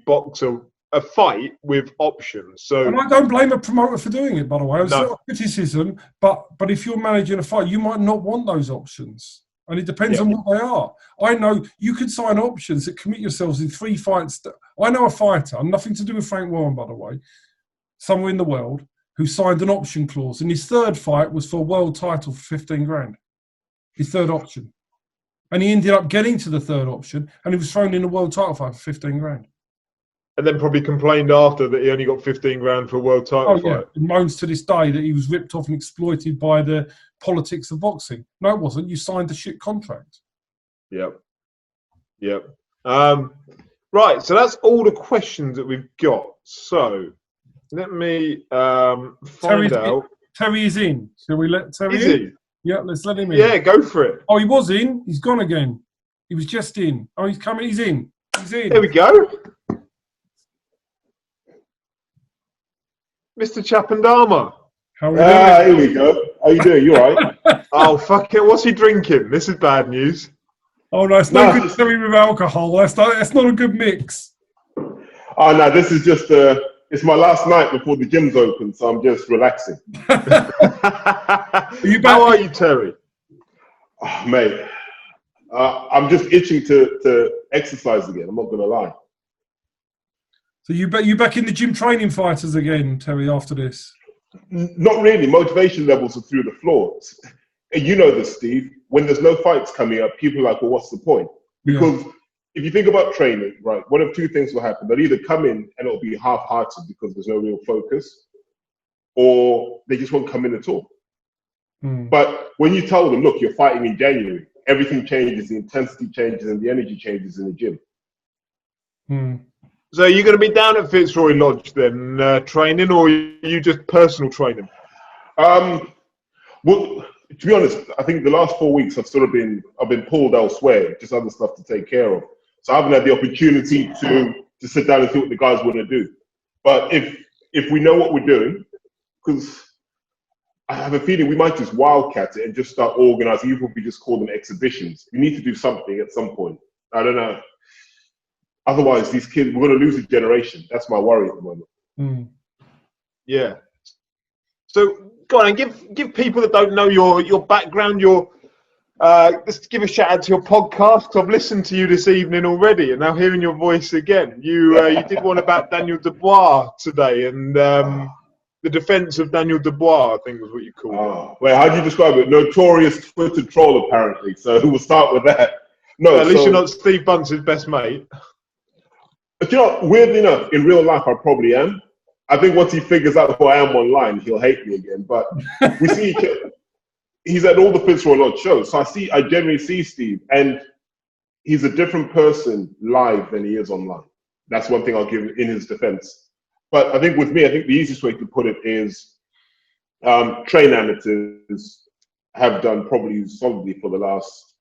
fight with options. So, and I don't blame a promoter for doing it, by the way. It's not criticism, but if you're managing a fight, you might not want those options. And it depends on what they are. I know you could sign options that commit yourselves in 3 fights. I know a fighter, nothing to do with Frank Warren, by the way, somewhere in the world, who signed an option clause. And his 3rd fight was for a world title for 15 grand. His 3rd option. And he ended up getting to the 3rd option, and he was thrown in a world title fight for 15 grand. And then probably complained after that he only got 15 grand for a world title fight. And moans to this day that he was ripped off and exploited by the politics of boxing. No, it wasn't. You signed a shit contract. Yep. Right, so that's all the questions that we've got. So let me find out. Terry is in. Shall we let Terry in? Is he? Yeah, let's let him in. Yeah, go for it. Oh, he was in. He's gone again. He was just in. Oh, he's coming. He's in. There we go. Mr. Chapendama. How are here we go. How you doing? You all right? Oh, fuck it. What's he drinking? This is bad news. Oh, no, it's no good Terry with alcohol. That's not a good mix. Oh, no, this is just, it's my last night before the gym's open, so I'm just relaxing. How are you, Terry? Oh, mate, I'm just itching to exercise again. I'm not going to lie. So you back in the gym training fighters again, Terry, after this? Not really. Motivation levels are through the floor. And you know this, Steve. When there's no fights coming up, people are like, well, what's the point? Because if you think about training, right, one of 2 things will happen. They'll either come in and it'll be half-hearted because there's no real focus, or they just won't come in at all. But when you tell them, look, you're fighting in January, everything changes, the intensity changes, and the energy changes in the gym. So you're going to be down at Fitzroy Lodge then, training, or are you just personal training? Well, to be honest, I think the last 4 weeks I've been pulled elsewhere, just other stuff to take care of. So I haven't had the opportunity to sit down and see what the guys want to do. But if we know what we're doing, because I have a feeling we might just wildcat it and just start organizing, even if we just call them exhibitions. We need to do something at some point. I don't know. Otherwise, these kids, we're going to lose a generation. That's my worry at the moment. Mm. Yeah. So go on and give people that don't know your background, let's give a shout out to your podcast. I've listened to you this evening already, and now hearing your voice again. You did one about Daniel Dubois today, and the defense of Daniel Dubois, I think was what you called it. Wait, how do you describe it? Notorious Twitter troll, apparently. So we'll start with that. No, at least you're not Steve Bunce's best mate. But you know, weirdly enough, in real life, I probably am. I think once he figures out who I am online, he'll hate me again. But we see each other. He's at all the Fits for a Lot shows. So I generally see Steve, and he's a different person live than he is online. That's one thing I'll give in his defense. But I think with me, I think the easiest way to put it is train amateurs have done probably solidly for the last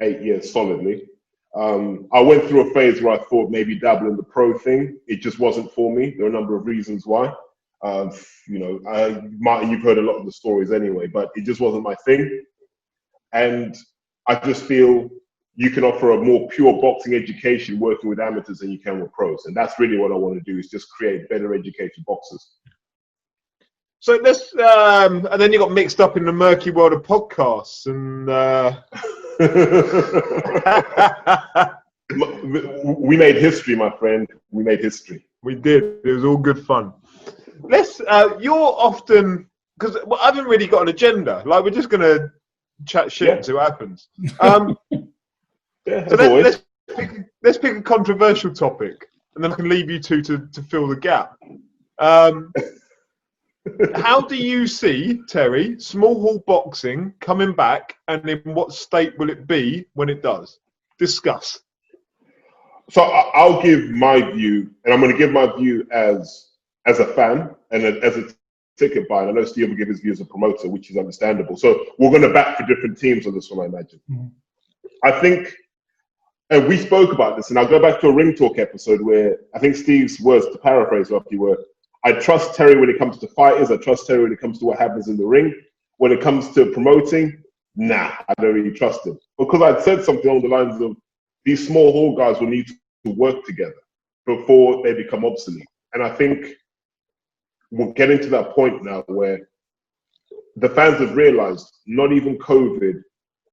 8 years solidly. I went through a phase where I thought maybe dabble in the pro thing. It just wasn't for me. There are a number of reasons why. Martin, you've heard a lot of the stories anyway, but it just wasn't my thing. And I just feel you can offer a more pure boxing education working with amateurs than you can with pros. And that's really what I want to do, is just create better educated boxers. So let's, and then you got mixed up in the murky world of podcasts, and we made history, my friend. We made history. We did. It was all good fun. Let's. You're often, because I haven't really got an agenda. Like, we're just gonna chat shit and see what happens. Yeah, so let's pick a controversial topic, and then I can leave you two to fill the gap. How do you see, Terry, small hall boxing coming back, and in what state will it be when it does? Discuss. So I'll give my view, and I'm going to give my view as a fan and as a ticket buyer. I know Steve will give his view as a promoter, which is understandable. So we're going to back for different teams on this one, I imagine. Mm-hmm. I think, and we spoke about this, and I'll go back to a Ring Talk episode where I think Steve's words, to paraphrase roughly, were, I trust Terry when it comes to fighters. I trust Terry when it comes to what happens in the ring. When it comes to promoting, nah, I don't really trust him. Because I'd said something along the lines of, these small hall guys will need to work together before they become obsolete. And I think we're getting to that point now where the fans have realized not even COVID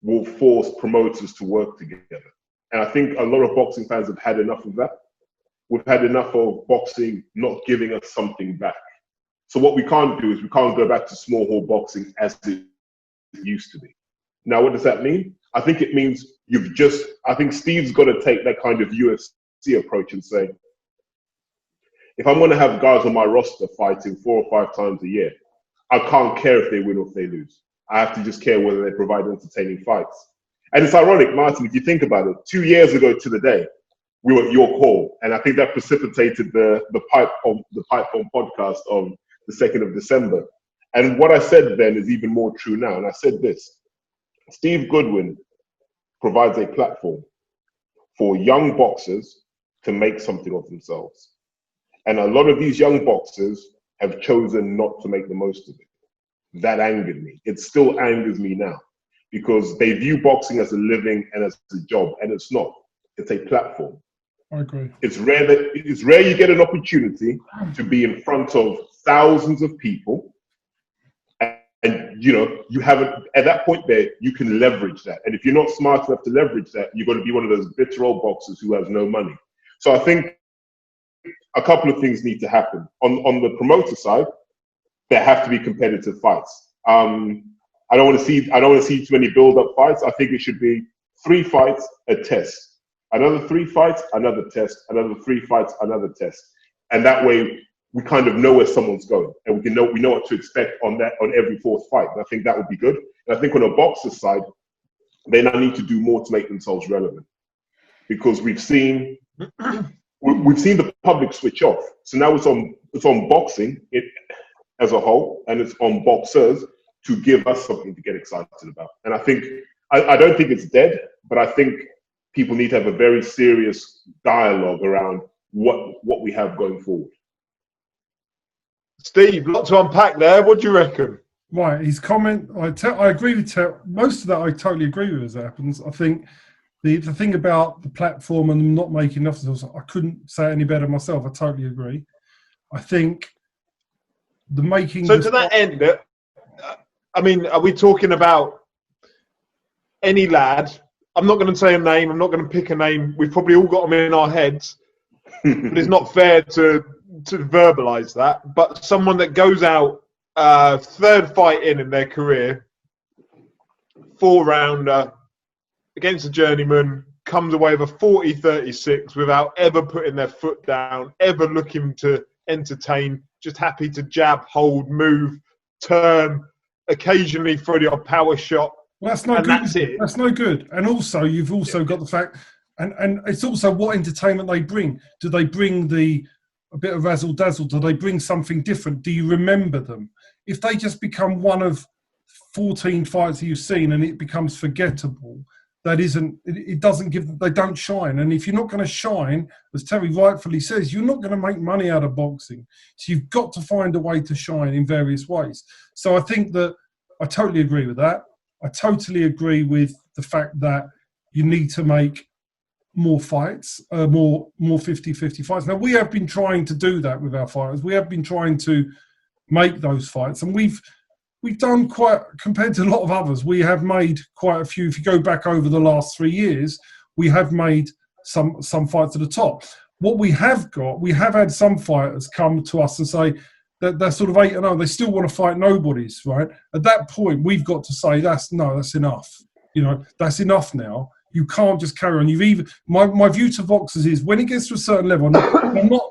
will force promoters to work together. And I think a lot of boxing fans have had enough of that. We've had enough of boxing not giving us something back. So what we can't do is we can't go back to small hall boxing as it used to be. Now, what does that mean? I think it means I think Steve's got to take that kind of UFC approach and say, if I'm going to have guys on my roster fighting 4 or 5 times a year, I can't care if they win or if they lose. I have to just care whether they provide entertaining fights. And it's ironic, Martin, if you think about it, 2 years ago to the day, we were at your call, and I think that precipitated the Pipe Bomb podcast on the 2nd of December. And what I said then is even more true now. And I said this: Steve Goodwin provides a platform for young boxers to make something of themselves. And a lot of these young boxers have chosen not to make the most of it. That angered me. It still angers me now, because they view boxing as a living and as a job, and it's not. It's a platform. I agree. It's rare you get an opportunity to be in front of thousands of people, and you haven't, at that point there, you can leverage that. And if you're not smart enough to leverage that, you're going to be one of those bitter old boxers who has no money. So I think a couple of things need to happen. On the promoter side, there have to be competitive fights. I don't want to see too many build-up fights. I think it should be 3 fights, a test. Another 3 fights, another test. Another 3 fights, another test. And that way, we kind of know where someone's going, and we know what to expect on every 4th fight. And I think that would be good. And I think on a boxer's side, they now need to do more to make themselves relevant, because we've seen the public switch off. So now it's on boxing as a whole, and it's on boxers to give us something to get excited about. And I think I don't think it's dead, but I think people need to have a very serious dialogue around what we have going forward. Steve, lot to unpack there. What do you reckon? Right, his comment, I agree with most of that. I totally agree with as it happens. I think the thing about the platform and not making enough, I couldn't say it any better myself. I totally agree. I think the making. So to that end, I mean, are we talking about any lad? I'm not going to say a name. I'm not going to pick a name. We've probably all got them in our heads, but it's not fair to verbalise that. But someone that goes out third fight in their career, 4-rounder against a journeyman, comes away with a 40-36 without ever putting their foot down, ever looking to entertain, just happy to jab, hold, move, turn, occasionally throw the odd power shot. Well, that's no good. That's it. That's no good. And also, you've also got the fact, and it's also what entertainment they bring. Do they bring a bit of razzle dazzle? Do they bring something different? Do you remember them? If they just become one of 14 fights that you've seen and it becomes forgettable, it doesn't give them, they don't shine. And if you're not going to shine, as Terry rightfully says, you're not going to make money out of boxing. So you've got to find a way to shine in various ways. So I think that I totally agree with that. I totally agree with the fact that you need to make more fights, more 50-50 fights. Now, we have been trying to do that with our fighters. We have been trying to make those fights, and we've done quite, compared to a lot of others, we have made quite a few. If you go back over the last 3 years, we have made some fights at the top. What we have had some fighters come to us and say that they're sort of 8-0, they still want to fight nobodies, right? At that point, we've got to say, that's enough. You know, that's enough now. You can't just carry on. My view to boxers is when it gets to a certain level, I'm not.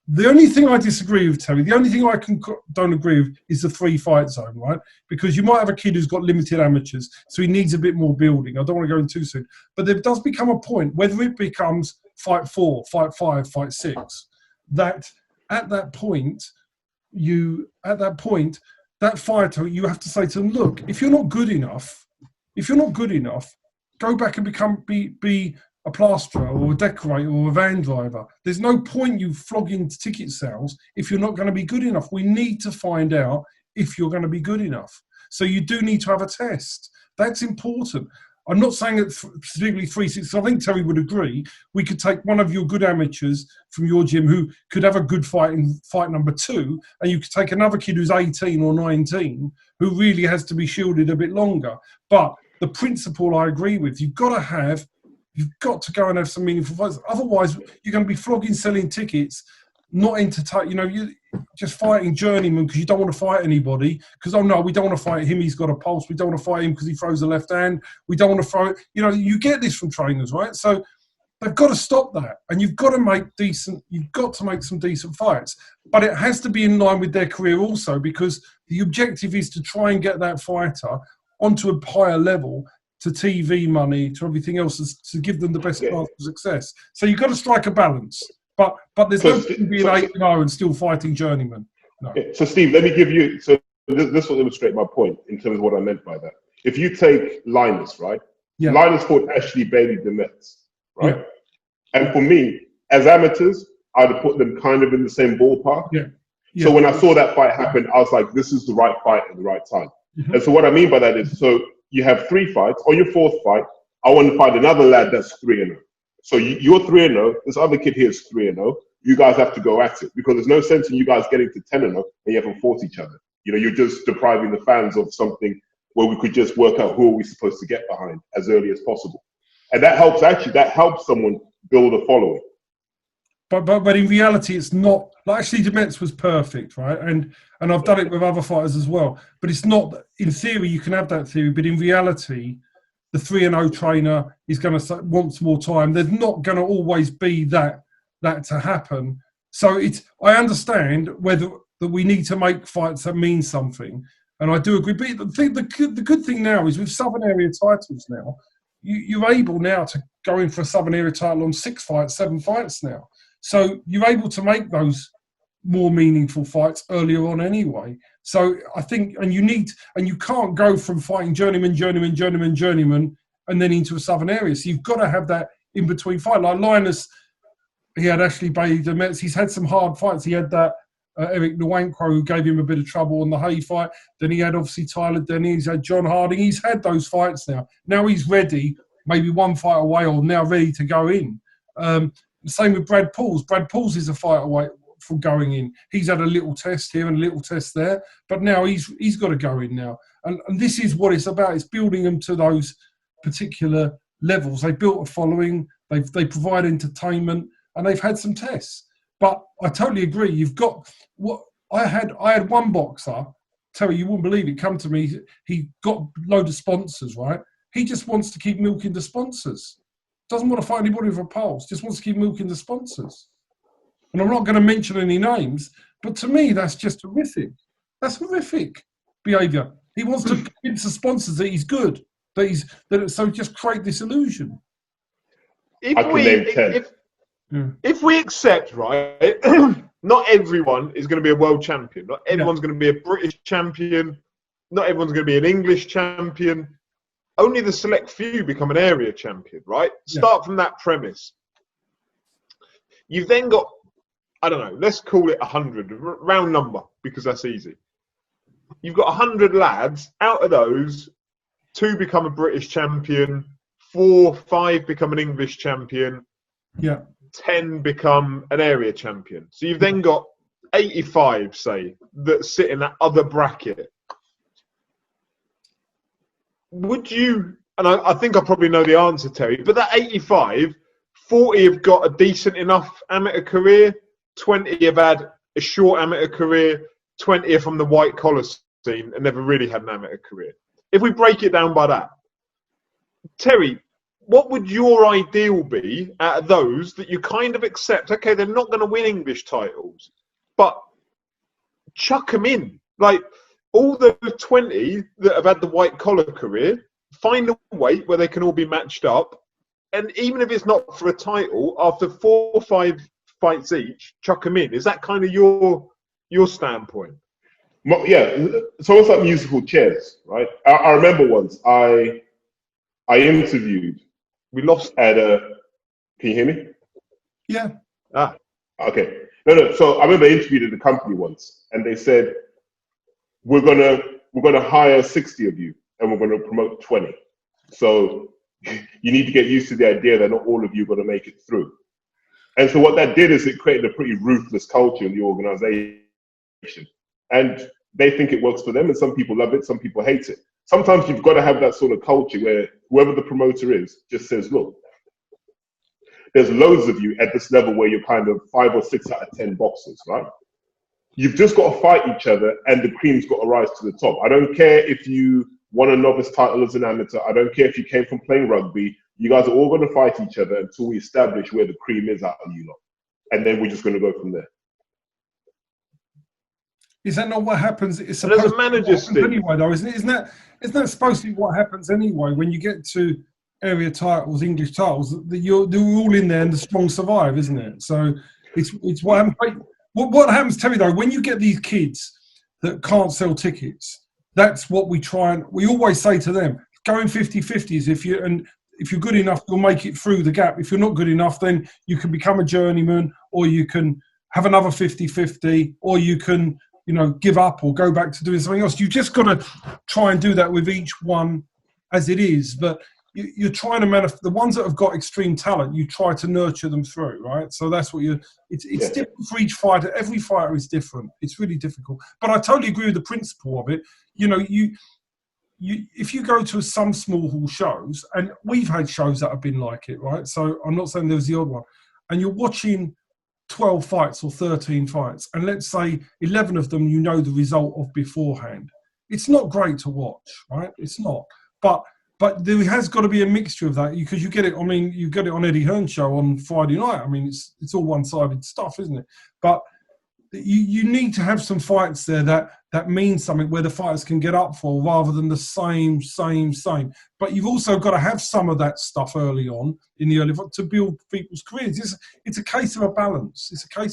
The only thing I disagree with, Terry, the only thing I don't agree with is the 3-fight zone, right? Because you might have a kid who's got limited amateurs, so he needs a bit more building. I don't want to go in too soon. But there does become a point, whether it becomes fight 4, fight 5, fight 6, that at that point, that fighter, you have to say to them, look, if you're not good enough, go back and be a plasterer or a decorator or a van driver. There's no point you flogging ticket sales if you're not going to be good enough. We need to find out if you're going to be good enough. So you do need to have a test. That's important. I'm not saying it particularly 3-6. I think Terry would agree. We could take one of your good amateurs from your gym who could have a good fight in fight number 2, and you could take another kid who's 18 or 19 who really has to be shielded a bit longer. But the principle I agree with. You've got to go and have some meaningful fights. Otherwise, you're going to be flogging, selling tickets, not entertain. You know, you're just fighting journeyman because you don't want to fight anybody. Because no, we don't want to fight him. He's got a pulse. We don't want to fight him because he throws a left hand. We don't want to throw it. You know, you get this from trainers, right? So they've got to stop that, and you've got to make some decent fights. But it has to be in line with their career also, because the objective is to try and get that fighter onto a higher level, to TV money, to everything else, to give them the best chance of success. So you've got to strike a balance. But there's no point being 8-0 and still fighting journeymen. No. So Steve, let me give you, so this will illustrate my point in terms of what I meant by that. If you take Linus, right? Yeah. Linus fought Ashley Bailey the Mets, right? Yeah. And for me, as amateurs, I'd have put them kind of in the same ballpark. Yeah. Yeah. So when I saw that fight happen, I was like, this is the right fight at the right time. Mm-hmm. And so what I mean by that is, so you have 3 fights. On your 4th fight, I want to find another lad that's 3-0. So you're 3-0. This other kid here is 3-0. You guys have to go at it, because there's no sense in you guys getting to 10-0 and you haven't fought each other. You know, you're just depriving the fans of something where we could just work out who are we supposed to get behind as early as possible. And that helps someone build a following. But in reality, it's not. Like Ashley Demetz was perfect, right? And I've done it with other fighters as well. But it's not. In theory, you can have that theory, but in reality, the 3-0 trainer is going to want more time. There's not going to always be that to happen. So I understand that we need to make fights that mean something, and I do agree. But the good thing now is with Southern Area titles now, you're able now to go in for a Southern Area title on 6 fights, 7 fights now. So you're able to make those more meaningful fights earlier on anyway. So I think, and you can't go from fighting journeyman, and then into a Southern Area. So you've got to have that in between fight. Like Linus, he had Ashley Bailey, the Mets. He's had some hard fights. He had that Eric Nwankwo, who gave him a bit of trouble on the Hay fight. Then he had obviously Tyler Denny. He's had John Harding. He's had those fights now. Now he's ready, maybe one fight away, or now ready to go in. Same with Brad Pauls. Brad Pauls is a fight away from going in. He's had a little test here and a little test there, but now he's got to go in now. And this is what it's about. It's building them to those particular levels. They built a following. They provide entertainment, and they've had some tests. But I totally agree. You've got what I had one boxer, Terry, you wouldn't believe it, come to me. He got a load of sponsors, right? He just wants to keep milking the sponsors. Doesn't want to fight anybody with a pulse. Just wants to keep milking the sponsors. And I'm not going to mention any names, but to me, that's just horrific. That's horrific behaviour. He wants to convince the sponsors that he's good. So just create this illusion. If we accept, right, not everyone is going to be a world champion. Not everyone's going to be a British champion. Not everyone's going to be an English champion. Only the select few become an area champion, right? Start from that premise. You've then got, I don't know, let's call it 100, round number, because that's easy. You've got 100 lads. Out of those, 2 become a British champion, 4, 5 become an English champion. 10 become an area champion. So you've then got 85, say, that sit in that other bracket. Would you, and I think I probably know the answer, Terry, but that 85, 40 have got a decent enough amateur career, 20 have had a short amateur career, 20 are from the white collar scene and never really had an amateur career. If we break it down by that, Terry, what would your ideal be out of those that you kind of accept? Okay, they're not going to win English titles, but chuck them in. Like all those 20 that have had the white collar career, find a weight where they can all be matched up. And even if it's not for a title, after 4 or 5 fights each, chuck them in. Is that kind of your standpoint? Yeah, it's almost like musical chairs, right? I remember once I interviewed. We lost at can you hear me? Yeah. Okay. No. So I remember I interviewed at the company once, and they said we're gonna hire 60 of you, and we're gonna promote 20. So you need to get used to the idea that not all of you are gonna make it through. And so what that did is it created a pretty ruthless culture in the organization, and they think it works for them, and some people love it, some people hate it. Sometimes you've got to have that sort of culture where whoever the promoter is just says, look, there's loads of you at this level where you're kind of 5 or 6 out of 10 boxers, right? You've just got to fight each other and the cream's got to rise to the top. I don't care if you won a novice title as an amateur. I don't care if you came from playing rugby. You guys are all going to fight each other until we establish where the cream is out of you lot. And then we're just going to go from there. Is that not what happens? It's supposed to happen anyway, though, isn't it? Isn't that supposed to be what happens anyway when you get to area titles, English titles? They're all in there and the strong survive, isn't it? So it's what happens. What happens, Terry, though, when you get these kids that can't sell tickets? That's what we always say to them: go in 50-50s. If you're good enough, you'll make it through the gap. If you're not good enough, then you can become a journeyman, or you can have another 50-50, or you can, give up or go back to doing something else. You just got to try and do that with each one as it is. But you're trying to the ones that have got extreme talent, you try to nurture them through, right? So that's what it's different for each fighter. Every fighter is different. It's really difficult. But I totally agree with the principle of it. If you go to some small hall shows, and we've had shows that have been like it, right? So I'm not saying there's the odd one. And you're watching 12 fights or 13 fights, and let's say 11 of them you know the result of beforehand. It's not great to watch, right? It's not. But there has got to be a mixture of that, because you get it. I mean, you get it on Eddie Hearn's show on Friday night. I mean, it's all one-sided stuff, isn't it? But you need to have some fights there that mean something, where the fighters can get up for, rather than the same. But you've also got to have some of that stuff early on in the early to build people's careers. It's a case of a balance. I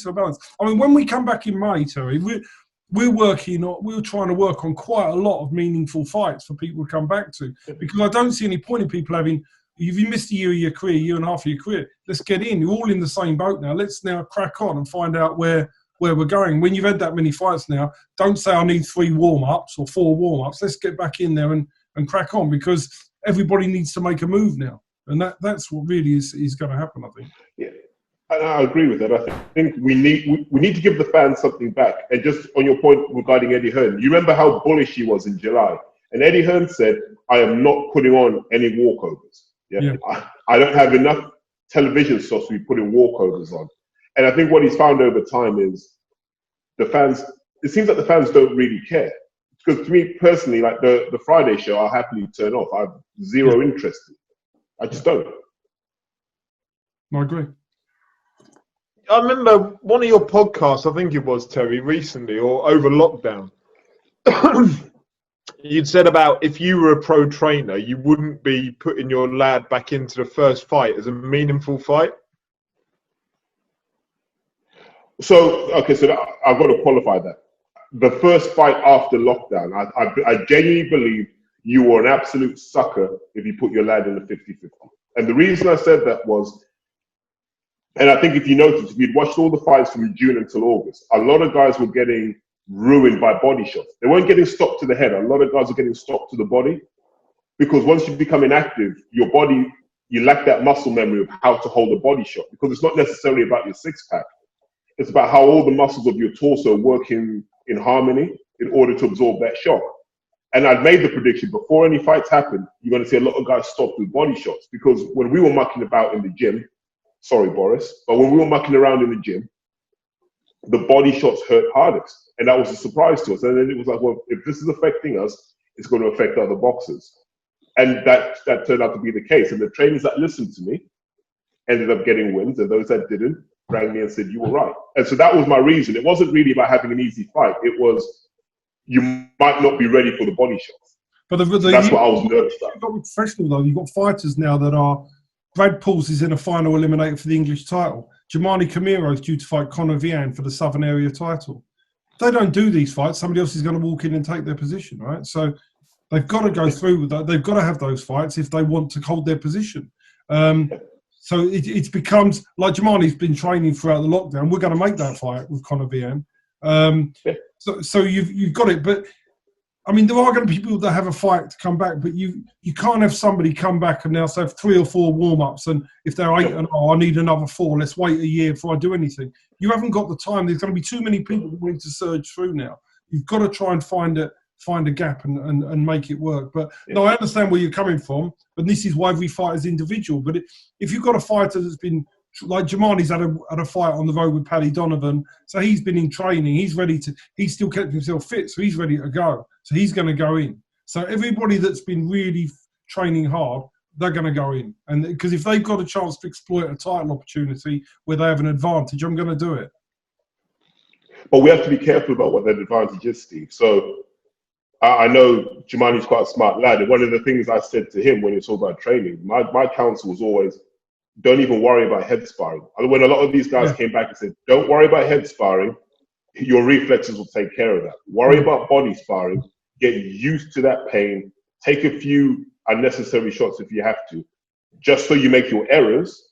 mean, when we come back in May, Terry, we're trying to work on quite a lot of meaningful fights for people to come back to, because I don't see any point in people having. If you missed a year of your career, year and a half of your career, let's get in. You're all in the same boat now. Let's now crack on and find out where where we're going. When you've had that many fights now, don't say I need 3 warm-ups or 4 warm-ups. Let's get back in there and crack on, because everybody needs to make a move now. And that's what really is going to happen, I think. Yeah, and I agree with that. I think we need to give the fans something back. And just on your point regarding Eddie Hearn, you remember how bullish he was in July. And Eddie Hearn said, I am not putting on any walkovers. Yeah. I don't have enough television slots to be putting walkovers on. And I think what he's found over time is the fans, it seems like the fans don't really care. Because to me personally, like the Friday show, I'll happily turn off. I have zero interest in it. I just don't. I agree. I remember one of your podcasts, I think it was, Terry, recently, or over lockdown. You'd said about if you were a pro trainer, you wouldn't be putting your lad back into the first fight as a meaningful fight. So, okay, so I've got to qualify that. The first fight after lockdown, I genuinely believe you were an absolute sucker if you put your lad in the 50-50. And the reason I said that was, and I think if you noticed, if you'd watched all the fights from June until August, a lot of guys were getting ruined by body shots. They weren't getting stopped to the head. A lot of guys were getting stopped to the body, because once you become inactive, your body, you lack that muscle memory of how to hold a body shot, because it's not necessarily about your six-pack. It's about how all the muscles of your torso work in harmony in order to absorb that shock. And I'd made the prediction before any fights happen, you're going to see a lot of guys stopped with body shots, because when we were mucking about in the gym, sorry, Boris, but when we were mucking around in the gym, the body shots hurt hardest. And that was a surprise to us. And then it was like, well, if this is affecting us, it's going to affect other boxers. And that turned out to be the case. And the trainers that listened to me ended up getting wins, and those that didn't rang me and said, you were right. And so that was my reason. It wasn't really about having an easy fight. It was, you might not be ready for the body shots. But that's what I was nervous about. You've got professional, though. You've got fighters now that are, Brad Pauls is in a final eliminator for the English title. Jamani Camiro is due to fight Conor Vian for the Southern Area title. If they don't do these fights, somebody else is going to walk in and take their position, right? So they've got to go through with that. They've got to have those fights if they want to hold their position. So it becomes, like Jamani's been training throughout the lockdown, we're going to make that fight with Conor Vian. So you've got it. But, I mean, there are going to be people that have a fight to come back, but you can't have somebody come back and now say 3 or 4 warm-ups, and if they're 8 and I need another 4, let's wait a year before I do anything. You haven't got the time. There's going to be too many people willing to surge through now. You've got to try and find a gap and make it work. But no, I understand where you're coming from, but this is why every fight is individual. But if you've got a fighter that's been, like Jamani's had a fight on the road with Paddy Donovan, so he's been in training, he's still kept himself fit, so he's ready to go. So he's going to go in. So everybody that's been really training hard, they're going to go in. And because if they've got a chance to exploit a title opportunity where they have an advantage, I'm going to do it. But we have to be careful about what that advantage is, Steve. So I know Jamani's quite a smart lad. And one of the things I said to him when it's all about training, my counsel was always, don't even worry about head sparring. And when a lot of these guys came back and said, don't worry about head sparring, your reflexes will take care of that. Worry about body sparring, get used to that pain, take a few unnecessary shots if you have to, just so you make your errors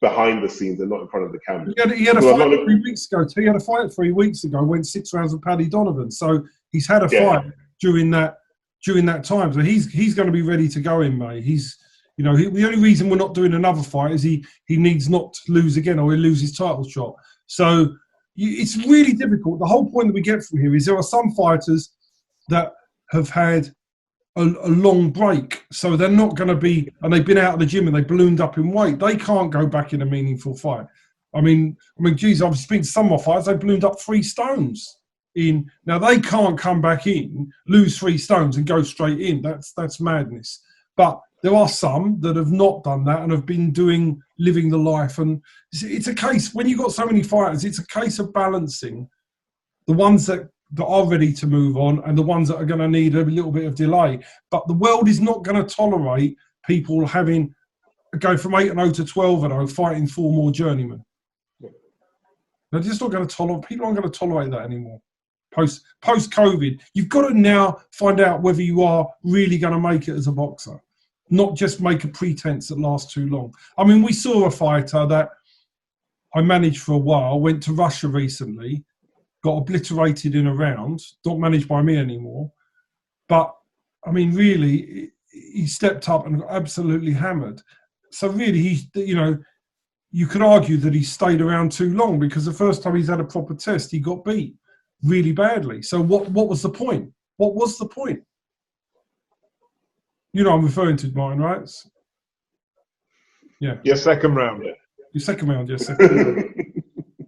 behind the scenes and not in front of the camera. He had a fight 3 weeks ago. He had a fight 3 weeks ago, went 6 rounds with Paddy Donovan. So he's had a fight during that time. So he's going to be ready to go in, mate. The only reason we're not doing another fight is he needs not to lose again, or he'll lose his title shot. So it's really difficult. The whole point that we get from here is there are some fighters that have had a long break, so they're not going to be, and they've been out of the gym and they ballooned up in weight. They can't go back in a meaningful fight. I mean, geez, I've seen some of my fights, they ballooned up 3 stones in. Now they can't come back in, lose 3 stones and go straight in. That's madness. But there are some that have not done that and have been living the life. And it's a case, when you've got so many fighters, it's a case of balancing the ones that are ready to move on and the ones that are going to need a little bit of delay. But the world is not going to tolerate people go from 8-0 to 12-0, fighting 4 more journeymen. They're just not going to tolerate. People aren't going to tolerate that anymore. Post-COVID, you've got to now find out whether you are really going to make it as a boxer, not just make a pretense that lasts too long. I mean, we saw a fighter that I managed for a while, went to Russia recently, got obliterated in a round, not managed by me anymore. But, I mean, really, he stepped up and got absolutely hammered. So really, you could argue that he stayed around too long, because the first time he's had a proper test, he got beat really badly. So what was the point? What was the point? You know I'm referring to, Martin, right? Yeah. Your second round. Your second round, yes.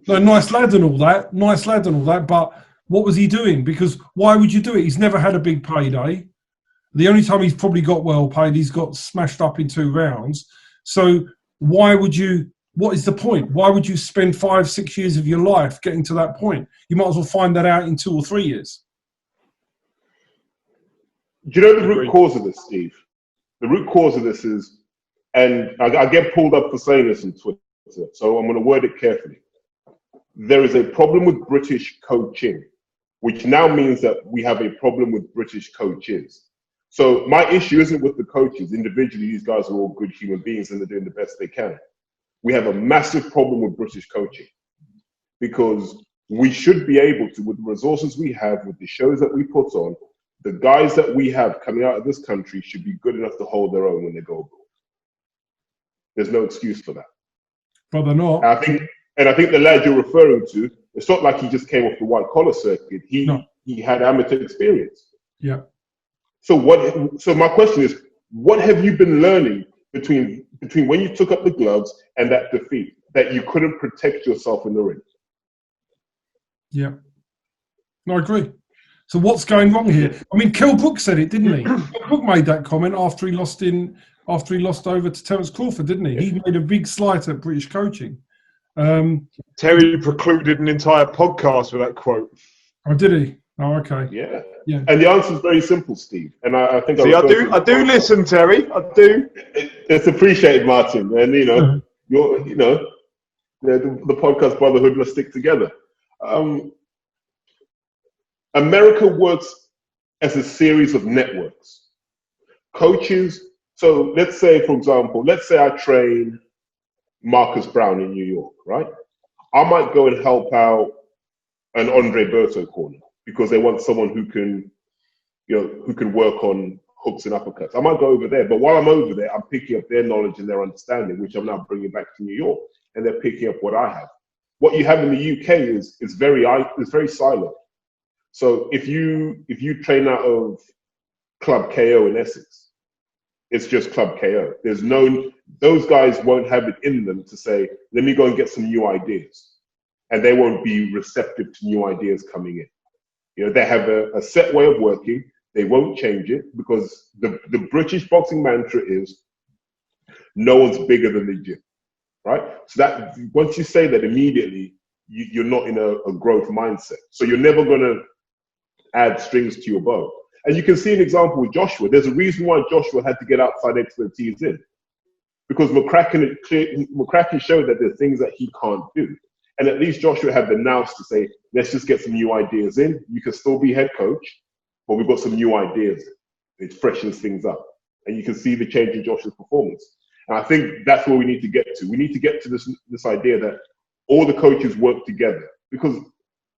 No, nice lad and all that, but what was he doing? Because why would you do it? He's never had a big payday. The only time he's probably got well paid, he's got smashed up in 2 rounds. So why would you, what is the point? Why would you spend 5-6 years of your life getting to that point? You might as well find that out in 2 or 3 years. Do you know the root cause of this, Steve? The root cause of this is, and I get pulled up for saying this on Twitter, so I'm going to word it carefully. There is a problem with British coaching, which now means that we have a problem with British coaches. So my issue isn't with the coaches. Individually, these guys are all good human beings and they're doing the best they can. We have a massive problem with British coaching, because we should be able to, with the resources we have, with the shows that we put on, the guys that we have coming out of this country should be good enough to hold their own when they go abroad. There's no excuse for that. But they're not. And I think the lad you're referring to, it's not like he just came off the white collar circuit. He had amateur experience. Yeah. So my question is, what have you been learning between when you took up the gloves and that defeat, that you couldn't protect yourself in the ring? Yeah. No, I agree. So what's going wrong here? I mean, Kell Brook said it, didn't he? Kell Brook made that comment after he lost over to Terence Crawford, didn't he? He made a big slight at British coaching. Terry precluded an entire podcast with that quote. Oh, did he? Oh, okay. Yeah. Yeah. And the answer is very simple, Steve. And I think I do listen, Terry. I do. It's appreciated, Martin. And the podcast brotherhood must stick together. America works as a series of networks. Coaches. So let's say, for example, I train Marcus Brown in New York, right? I might go and help out an Andre Berto corner because they want someone who can work on hooks and uppercuts. I might go over there, but while I'm over there, I'm picking up their knowledge and their understanding, which I'm now bringing back to New York, and they're picking up what I have. What you have in the UK is very siloed. So if you train out of Club KO in Essex, it's just Club KO. Those guys won't have it in them to say, let me go and get some new ideas. And they won't be receptive to new ideas coming in. They have a set way of working. They won't change it, because the British boxing mantra is, no one's bigger than the gym, right? So that once you say that, immediately, you're not in a growth mindset. So you're never going to add strings to your bow. And you can see an example with Joshua. There's a reason why Joshua had to get outside expertise in, because McCracken showed that there are things that he can't do. And at least Joshua had the nous to say, let's just get some new ideas in. You can still be head coach, but we've got some new ideas. It freshens things up. And you can see the change in Joshua's performance. And I think that's where we need to get to. We need to get to this idea that all the coaches work together. Because,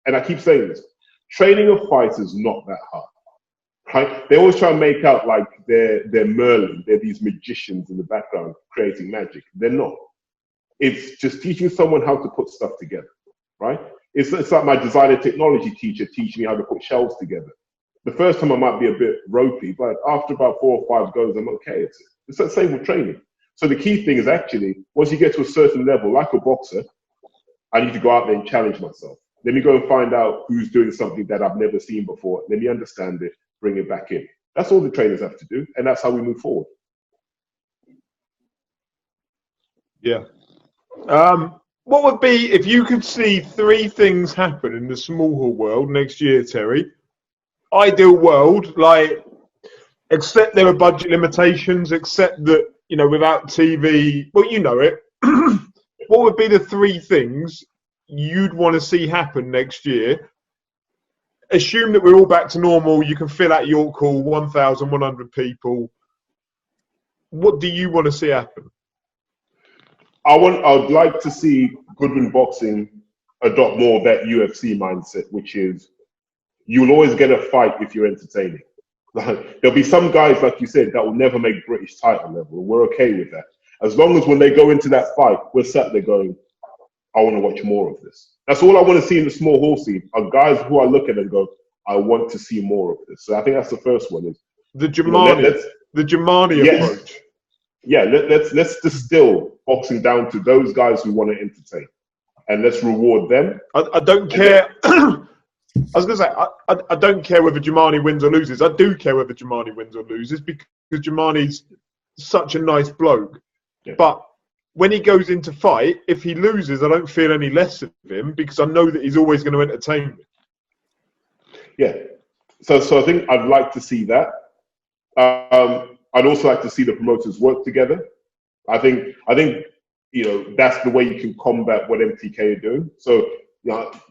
and I keep saying this, training a fighter is not that hard. Right? They always try and make out like they're Merlin. They're these magicians in the background creating magic. They're not. It's just teaching someone how to put stuff together, right? It's like my designer technology teacher teaching me how to put shelves together. The first time I might be a bit ropey, but after about 4 or 5 goes, I'm okay. It's that same with training. So the key thing is actually, once you get to a certain level, like a boxer, I need to go out there and challenge myself. Let me go and find out who's doing something that I've never seen before. Let me understand it, bring it back in. That's all the trainers have to do, and that's how we move forward. Yeah. What would be, if you could see 3 things happen in the small hall world next year, Terry? Ideal world, like, except there are budget limitations, except that, without TV, well, you know it. What would be the 3 things you'd want to see happen next year? Assume that we're all back to normal. You can fill out York Hall, 1,100 people. What do you want to see happen? I'd like to see Goodwin Boxing adopt more of that UFC mindset, which is you'll always get a fight if you're entertaining. Like, there'll be some guys, like you said, that will never make British title level. We're okay with that. As long as when they go into that fight, we're sat there going, I want to watch more of this. That's all I want to see in the small hall scene, are guys who I look at and go, I want to see more of this. So I think that's the first one. Is the Jamani, the Jamani approach. Yeah, let's distill boxing down to those guys who want to entertain, and let's reward them. I don't care. I was going to say, I don't care whether Jamani wins or loses. I do care whether Jamani wins or loses because Jamani's such a nice bloke. Yeah. But when he goes into fight, if he loses, I don't feel any less of him because I know that he's always going to entertain me. Yeah. So I think I'd like to see that. I'd also like to see the promoters work together. I think that's the way you can combat what MTK are doing. So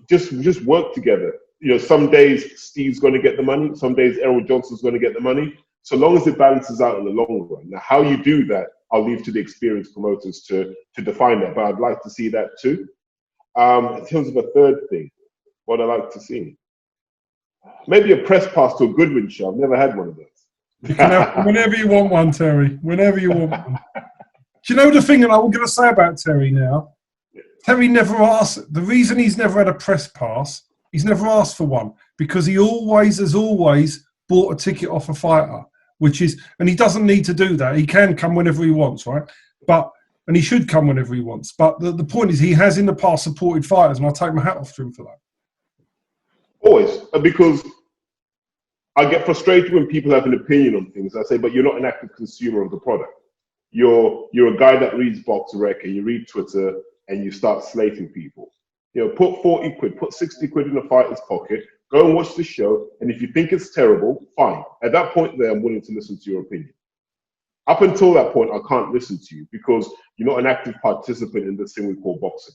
just work together. Some days Steve's going to get the money. Some days Errol Johnson's going to get the money. So long as it balances out in the long run. Now, how you do that, I'll leave to the experienced promoters to define that. But I'd like to see that too. In terms of a third thing, what I'd like to see, maybe a press pass to a Goodwin show. I've never had one of those. You can have whenever you want one, Terry. Whenever you want one. Do you know the thing that I'm going to say about Terry now? Terry never asked. The reason he's never had a press pass, he's never asked for one because he has always bought a ticket off a fighter, and he doesn't need to do that. He can come whenever he wants, right? And he should come whenever he wants. But the point is, he has in the past supported fighters, and I take my hat off to him for that. Always, because I get frustrated when people have an opinion on things. I say, but you're not an active consumer of the product. You're a guy that reads Box Rec and you read Twitter and you start slating people. Put 40 quid, put 60 quid in a fighter's pocket, go and watch the show, and if you think it's terrible, fine. At that point there, I'm willing to listen to your opinion. Up until that point, I can't listen to you because you're not an active participant in this thing we call boxing.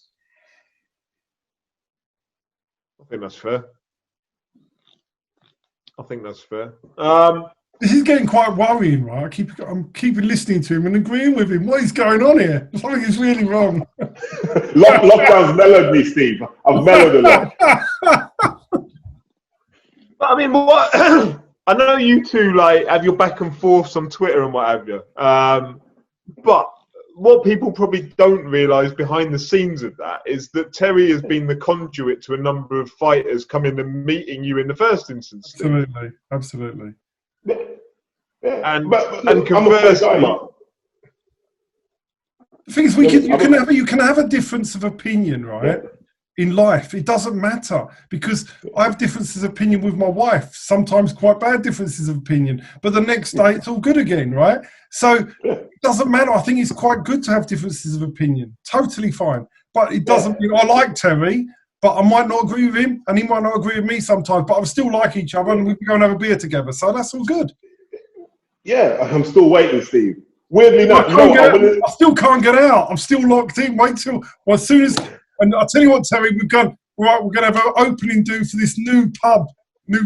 I think that's fair. This is getting quite worrying, right? I'm keeping listening to him and agreeing with him. What is going on here? Something is really wrong. Lockdown's mellowed me, Steve. I've mellowed a lot. But I mean, what? I know you two have your back and forths on Twitter and what have you. But what people probably don't realise behind the scenes of that is that Terry has been the conduit to a number of fighters coming and meeting you in the first instance. Absolutely. Yeah. And look, conversely, the thing is, you can have a difference of opinion, right? Yeah. In life, it doesn't matter because I have differences of opinion with my wife. Sometimes quite bad differences of opinion, but the next day it's all good again, right? So it doesn't matter. I think it's quite good to have differences of opinion. Totally fine, but it doesn't. I like Terry, but I might not agree with him, and he might not agree with me sometimes. But I still like each other, and we can go and have a beer together. So that's all good. Yeah, I'm still waiting, Steve. Weirdly enough, I still can't get out. I'm still locked in. Wait till as soon as. And I'll tell you what, Terry, we're going to have an opening do for this new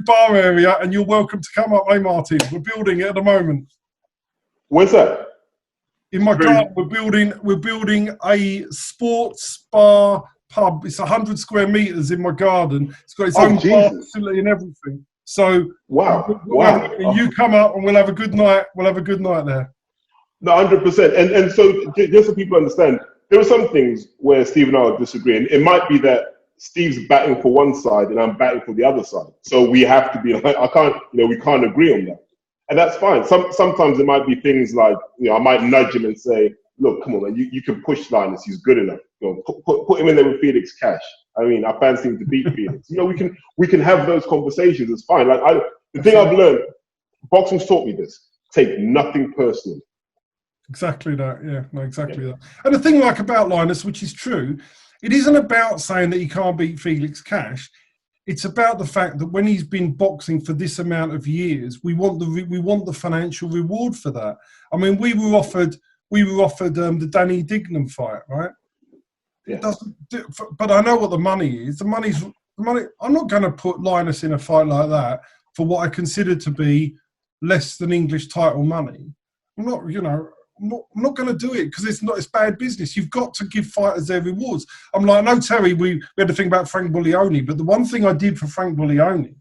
bar area, and you're welcome to come up, Martin? We're building it at the moment. Where's that? In my garden, we're building a sports bar pub. It's 100 square meters in my garden. It's got its own bar facility and everything. So wow. You come up and we'll have a good night. We'll have a good night there. No, 100%. And so just so people understand, there are some things where Steve and I would disagree. And it might be that Steve's batting for one side and I'm batting for the other side. So we have to be like, we can't agree on that. And that's fine. Sometimes it might be things like, I might nudge him and say, look, come on, man, you can push Linus. He's good enough. Put him in there with Felix Cash. I mean, I fancy him to beat Felix. We can have those conversations. It's fine. The thing I've learned, boxing's taught me this: take nothing personally. Exactly that. Yeah, no, exactly that. And the thing about Linus, which is true, it isn't about saying that he can't beat Felix Cash. It's about the fact that when he's been boxing for this amount of years, we want the financial reward for that. I mean, we were offered the Danny Dignam fight, right? Yeah. It doesn't. But I know what the money is. The money. I'm not going to put Linus in a fight like that for what I consider to be less than English title money. I'm not. I'm not going to do it because it's bad business. You've got to give fighters their rewards. I'm like, I know, Terry, we had to think about Frank Buglioni, but the one thing I did for Frank Buglioni,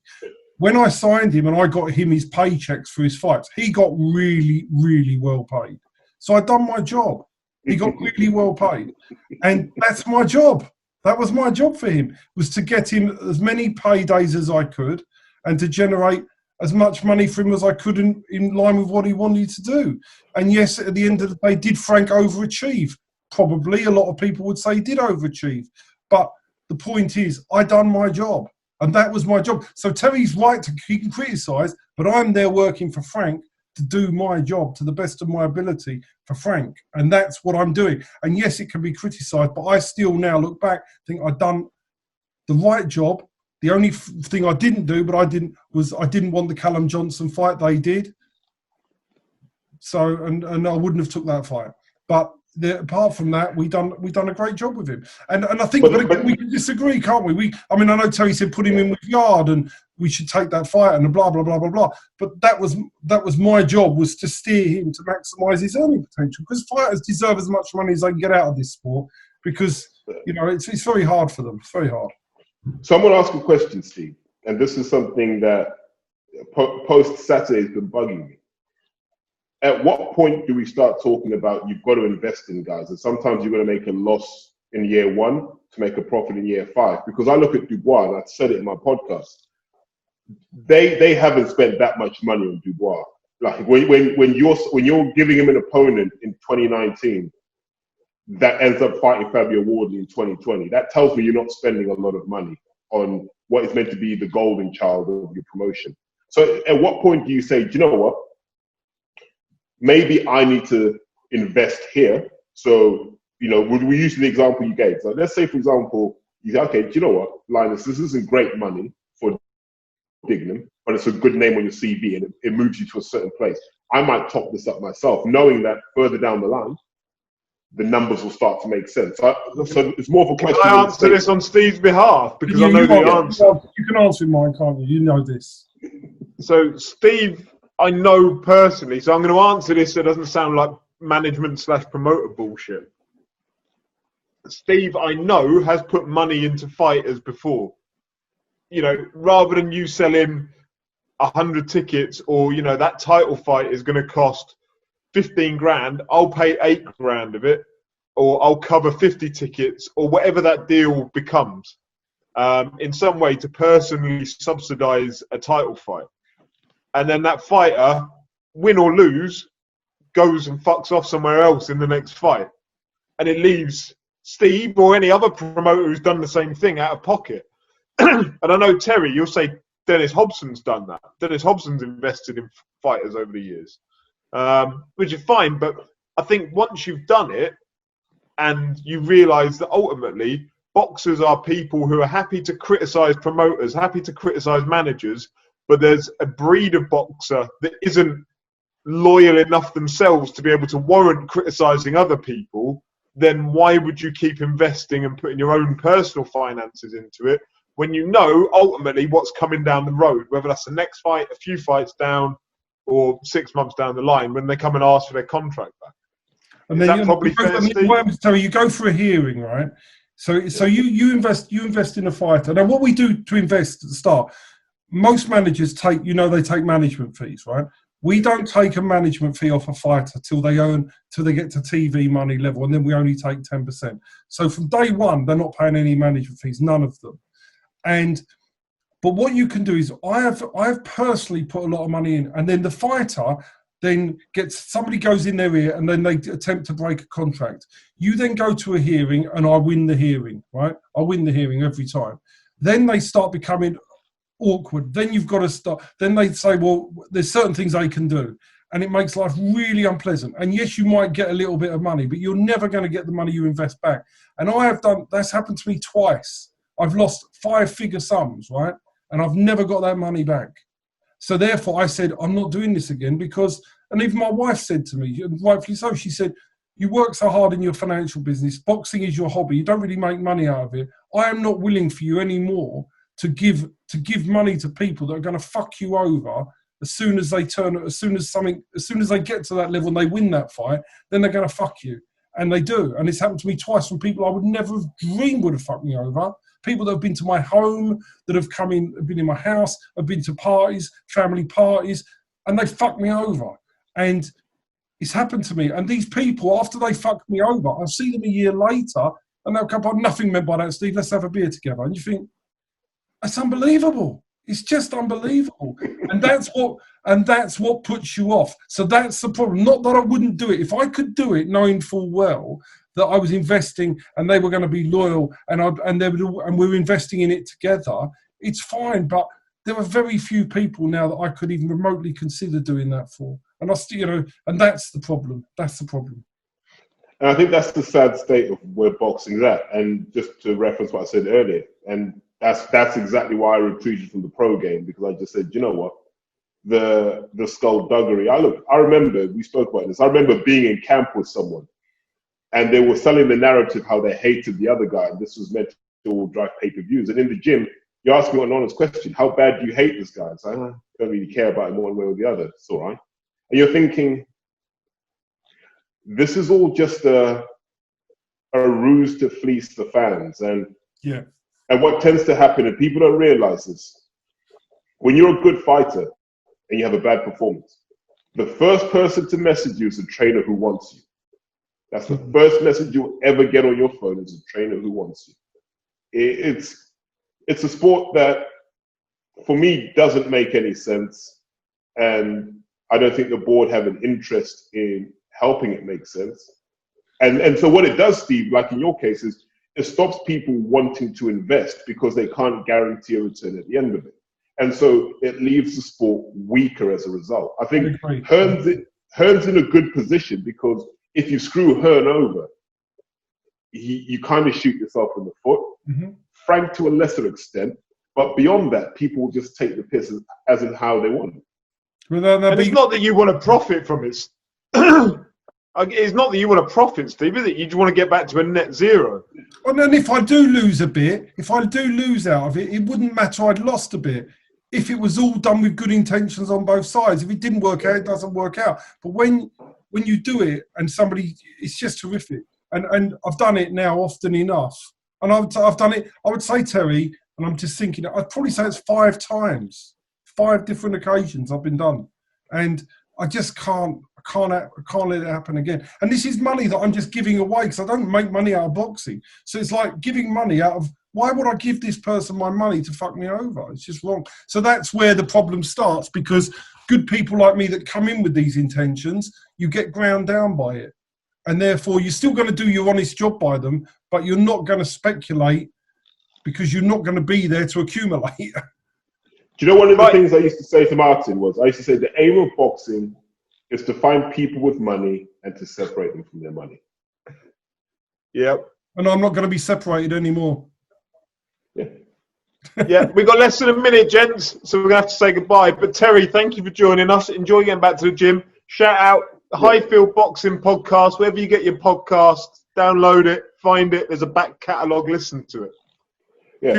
when I signed him and I got him his paychecks for his fights, he got really, really well paid. So I'd done my job. He got really well paid. And that's my job. That was my job for him, was to get him as many paydays as I could and to generate as much money for him as I could in line with what he wanted to do. And yes, at the end of the day, did Frank overachieve? Probably. A lot of people would say he did overachieve. But the point is, I done my job. And that was my job. So Terry's right, he can criticise, but I'm there working for Frank to do my job to the best of my ability for Frank. And that's what I'm doing. And yes, it can be criticised, but I still now look back, think I've done the right job. The only thing I didn't do, but I didn't want the Callum Johnson fight. They did. So, and I wouldn't have took that fight. But apart from that, we done a great job with him. And I think but we can disagree, can't we? I mean, I know Terry said put him in with Yard and we should take that fight and blah, blah, blah, blah, blah. But that was my job, was to steer him to maximise his earning potential, because fighters deserve as much money as they can get out of this sport, because, you know, it's very hard for them. It's very hard. So I'm going to ask a question, Steve, and this is something that post-Saturday has been bugging me. At what point do we start talking about you've got to invest in guys, and sometimes you're going to make a loss in year 1 to make a profit in year 5? Because I look at Dubois, and I said it in my podcast, they haven't spent that much money on Dubois. Like when you're giving him an opponent in 2019 that ends up fighting Fabio Wardley in 2020, that tells me you're not spending a lot of money on what is meant to be the golden child of your promotion. So at what point do you say, do you know what? Maybe I need to invest here. So, you know, we use the example you gave. So let's say, for example, you say, okay, do you know what, Linus, this isn't great money for Dignam, but it's a good name on your CV and it moves you to a certain place. I might top this up myself, knowing that further down the line, the numbers will start to make sense. So it's more of a question. Can I answer this on Steve's behalf? Because I know the answer. You can answer mine, can't you? You know this. So Steve, I know personally, so I'm going to answer this so it doesn't sound like management/promoter bullshit. Steve, I know, has put money into fighters before. You know, rather than you sell him 100 tickets, or, you know, that title fight is going to cost 15 grand, I'll pay 8 grand of it, or I'll cover 50 tickets, or whatever that deal becomes, in some way to personally subsidize a title fight. And then that fighter, win or lose, goes and fucks off somewhere else in the next fight. And it leaves Steve or any other promoter who's done the same thing out of pocket. And I know, Terry, you'll say Dennis Hobson's done that. Dennis Hobson's invested in fighters over the years, which is fine. But I think once you've done it and you realise that ultimately boxers are people who are happy to criticise promoters, happy to criticise managers, but there's a breed of boxer that isn't loyal enough themselves to be able to warrant criticising other people, then why would you keep investing and putting your own personal finances into it when you know ultimately what's coming down the road, whether that's the next fight, a few fights down, or 6 months down the line when they come and ask for their contract back? And then you go for a hearing, right? So you invest in a fighter. Now, what we do to invest at the start, most managers take management fees, right? We don't take a management fee off a fighter till they get to TV money level, and then we only take 10%. So from day one, they're not paying any management fees, none of them. But what you can do is, I have personally put a lot of money in, and then the fighter then somebody goes in their ear, and then they attempt to break a contract. You then go to a hearing, and I win the hearing, right? I win the hearing every time. Then they start becoming awkward. Then you've got to start. Then they say, well, there's certain things they can do, and it makes life really unpleasant. And yes, you might get a little bit of money, but you're never going to get the money you invest back. And that's happened to me twice. I've lost 5-figure sums, right? And I've never got that money back. So therefore I said, I'm not doing this again, and even my wife said to me, and rightfully so, she said, you work so hard in your financial business, boxing is your hobby, you don't really make money out of it. I am not willing for you anymore to give money to people that are going to fuck you over as soon as they get to that level and they win that fight, then they're going to fuck you. And they do. And it's happened to me twice from people I would never have dreamed would have fucked me over. People that have been to my home, that have been in my house, have been to parties, family parties, and they fucked me over. And it's happened to me. And these people, after they fucked me over, I'll see them a year later and they'll come on, nothing meant by that, Steve, let's have a beer together. And you think, that's unbelievable. It's just unbelievable. And that's what puts you off. So that's the problem. Not that I wouldn't do it. If I could do it, knowing full well that I was investing and they were going to be loyal and we were investing in it together, it's fine. But there are very few people now that I could even remotely consider doing that for. And I still, and that's the problem. That's the problem. And I think that's the sad state of where boxing's at. And just to reference what I said earlier, and that's exactly why I retreated from the pro game, because I just said, you know what, the skullduggery. I remember, we spoke about this, I remember being in camp with someone and they were selling the narrative how they hated the other guy, and this was meant to all drive pay-per-views. And in the gym, you ask me an honest question, how bad do you hate this guy? So I don't really care about him one way or the other, it's all right. And you're thinking, this is all just a ruse to fleece the fans. And yeah. And what tends to happen, and people don't realize this, when you're a good fighter and you have a bad performance, the first person to message you is a trainer who wants you. That's the first message you'll ever get on your phone, is a trainer who wants you. It's a sport that, for me, doesn't make any sense. And I don't think the board have an interest in helping it make sense. And so what it does, Steve, like in your case, is it stops people wanting to invest because they can't guarantee a return at the end of it. And so it leaves the sport weaker as a result. I think Hearn's in a good position, because if you screw Hearn over, you kind of shoot yourself in the foot. Mm-hmm. Frank to a lesser extent, but beyond that, people will just take the piss as in how they want it. And it's not that you want to profit from it. It's not that you want to profit, Steve, is it? You just want to get back to a net zero. And then if I do lose a bit, if I do lose out of it, it wouldn't matter I'd lost a bit. If it was all done with good intentions on both sides. If it didn't work out, it doesn't work out. But when you do it and somebody, it's just terrific. And I've done it now often enough. And I've done it, I would say, Terry, and I'm just thinking, I'd probably say it's 5 times, 5 different occasions I've been done. And I just can't let it happen again. And this is money that I'm just giving away, because I don't make money out of boxing. So it's like giving money out of, why would I give this person my money to fuck me over? It's just wrong. So that's where the problem starts, because good people like me that come in with these intentions, you get ground down by it. And therefore, you're still going to do your honest job by them, but you're not going to speculate, because you're not going to be there to accumulate. Do you know one of the things I used to say to Martin was, I used to say the aim of boxing is to find people with money and to separate them from their money. Yep. And I'm not going to be separated anymore. Yeah. Yeah, we've got less than a minute, gents, so we're going to have to say goodbye. But Terry, thank you for joining us. Enjoy getting back to the gym. Shout out the Highfield Boxing Podcast. Wherever you get your podcast, download it, find it. There's a back catalogue. Listen to it. Yeah.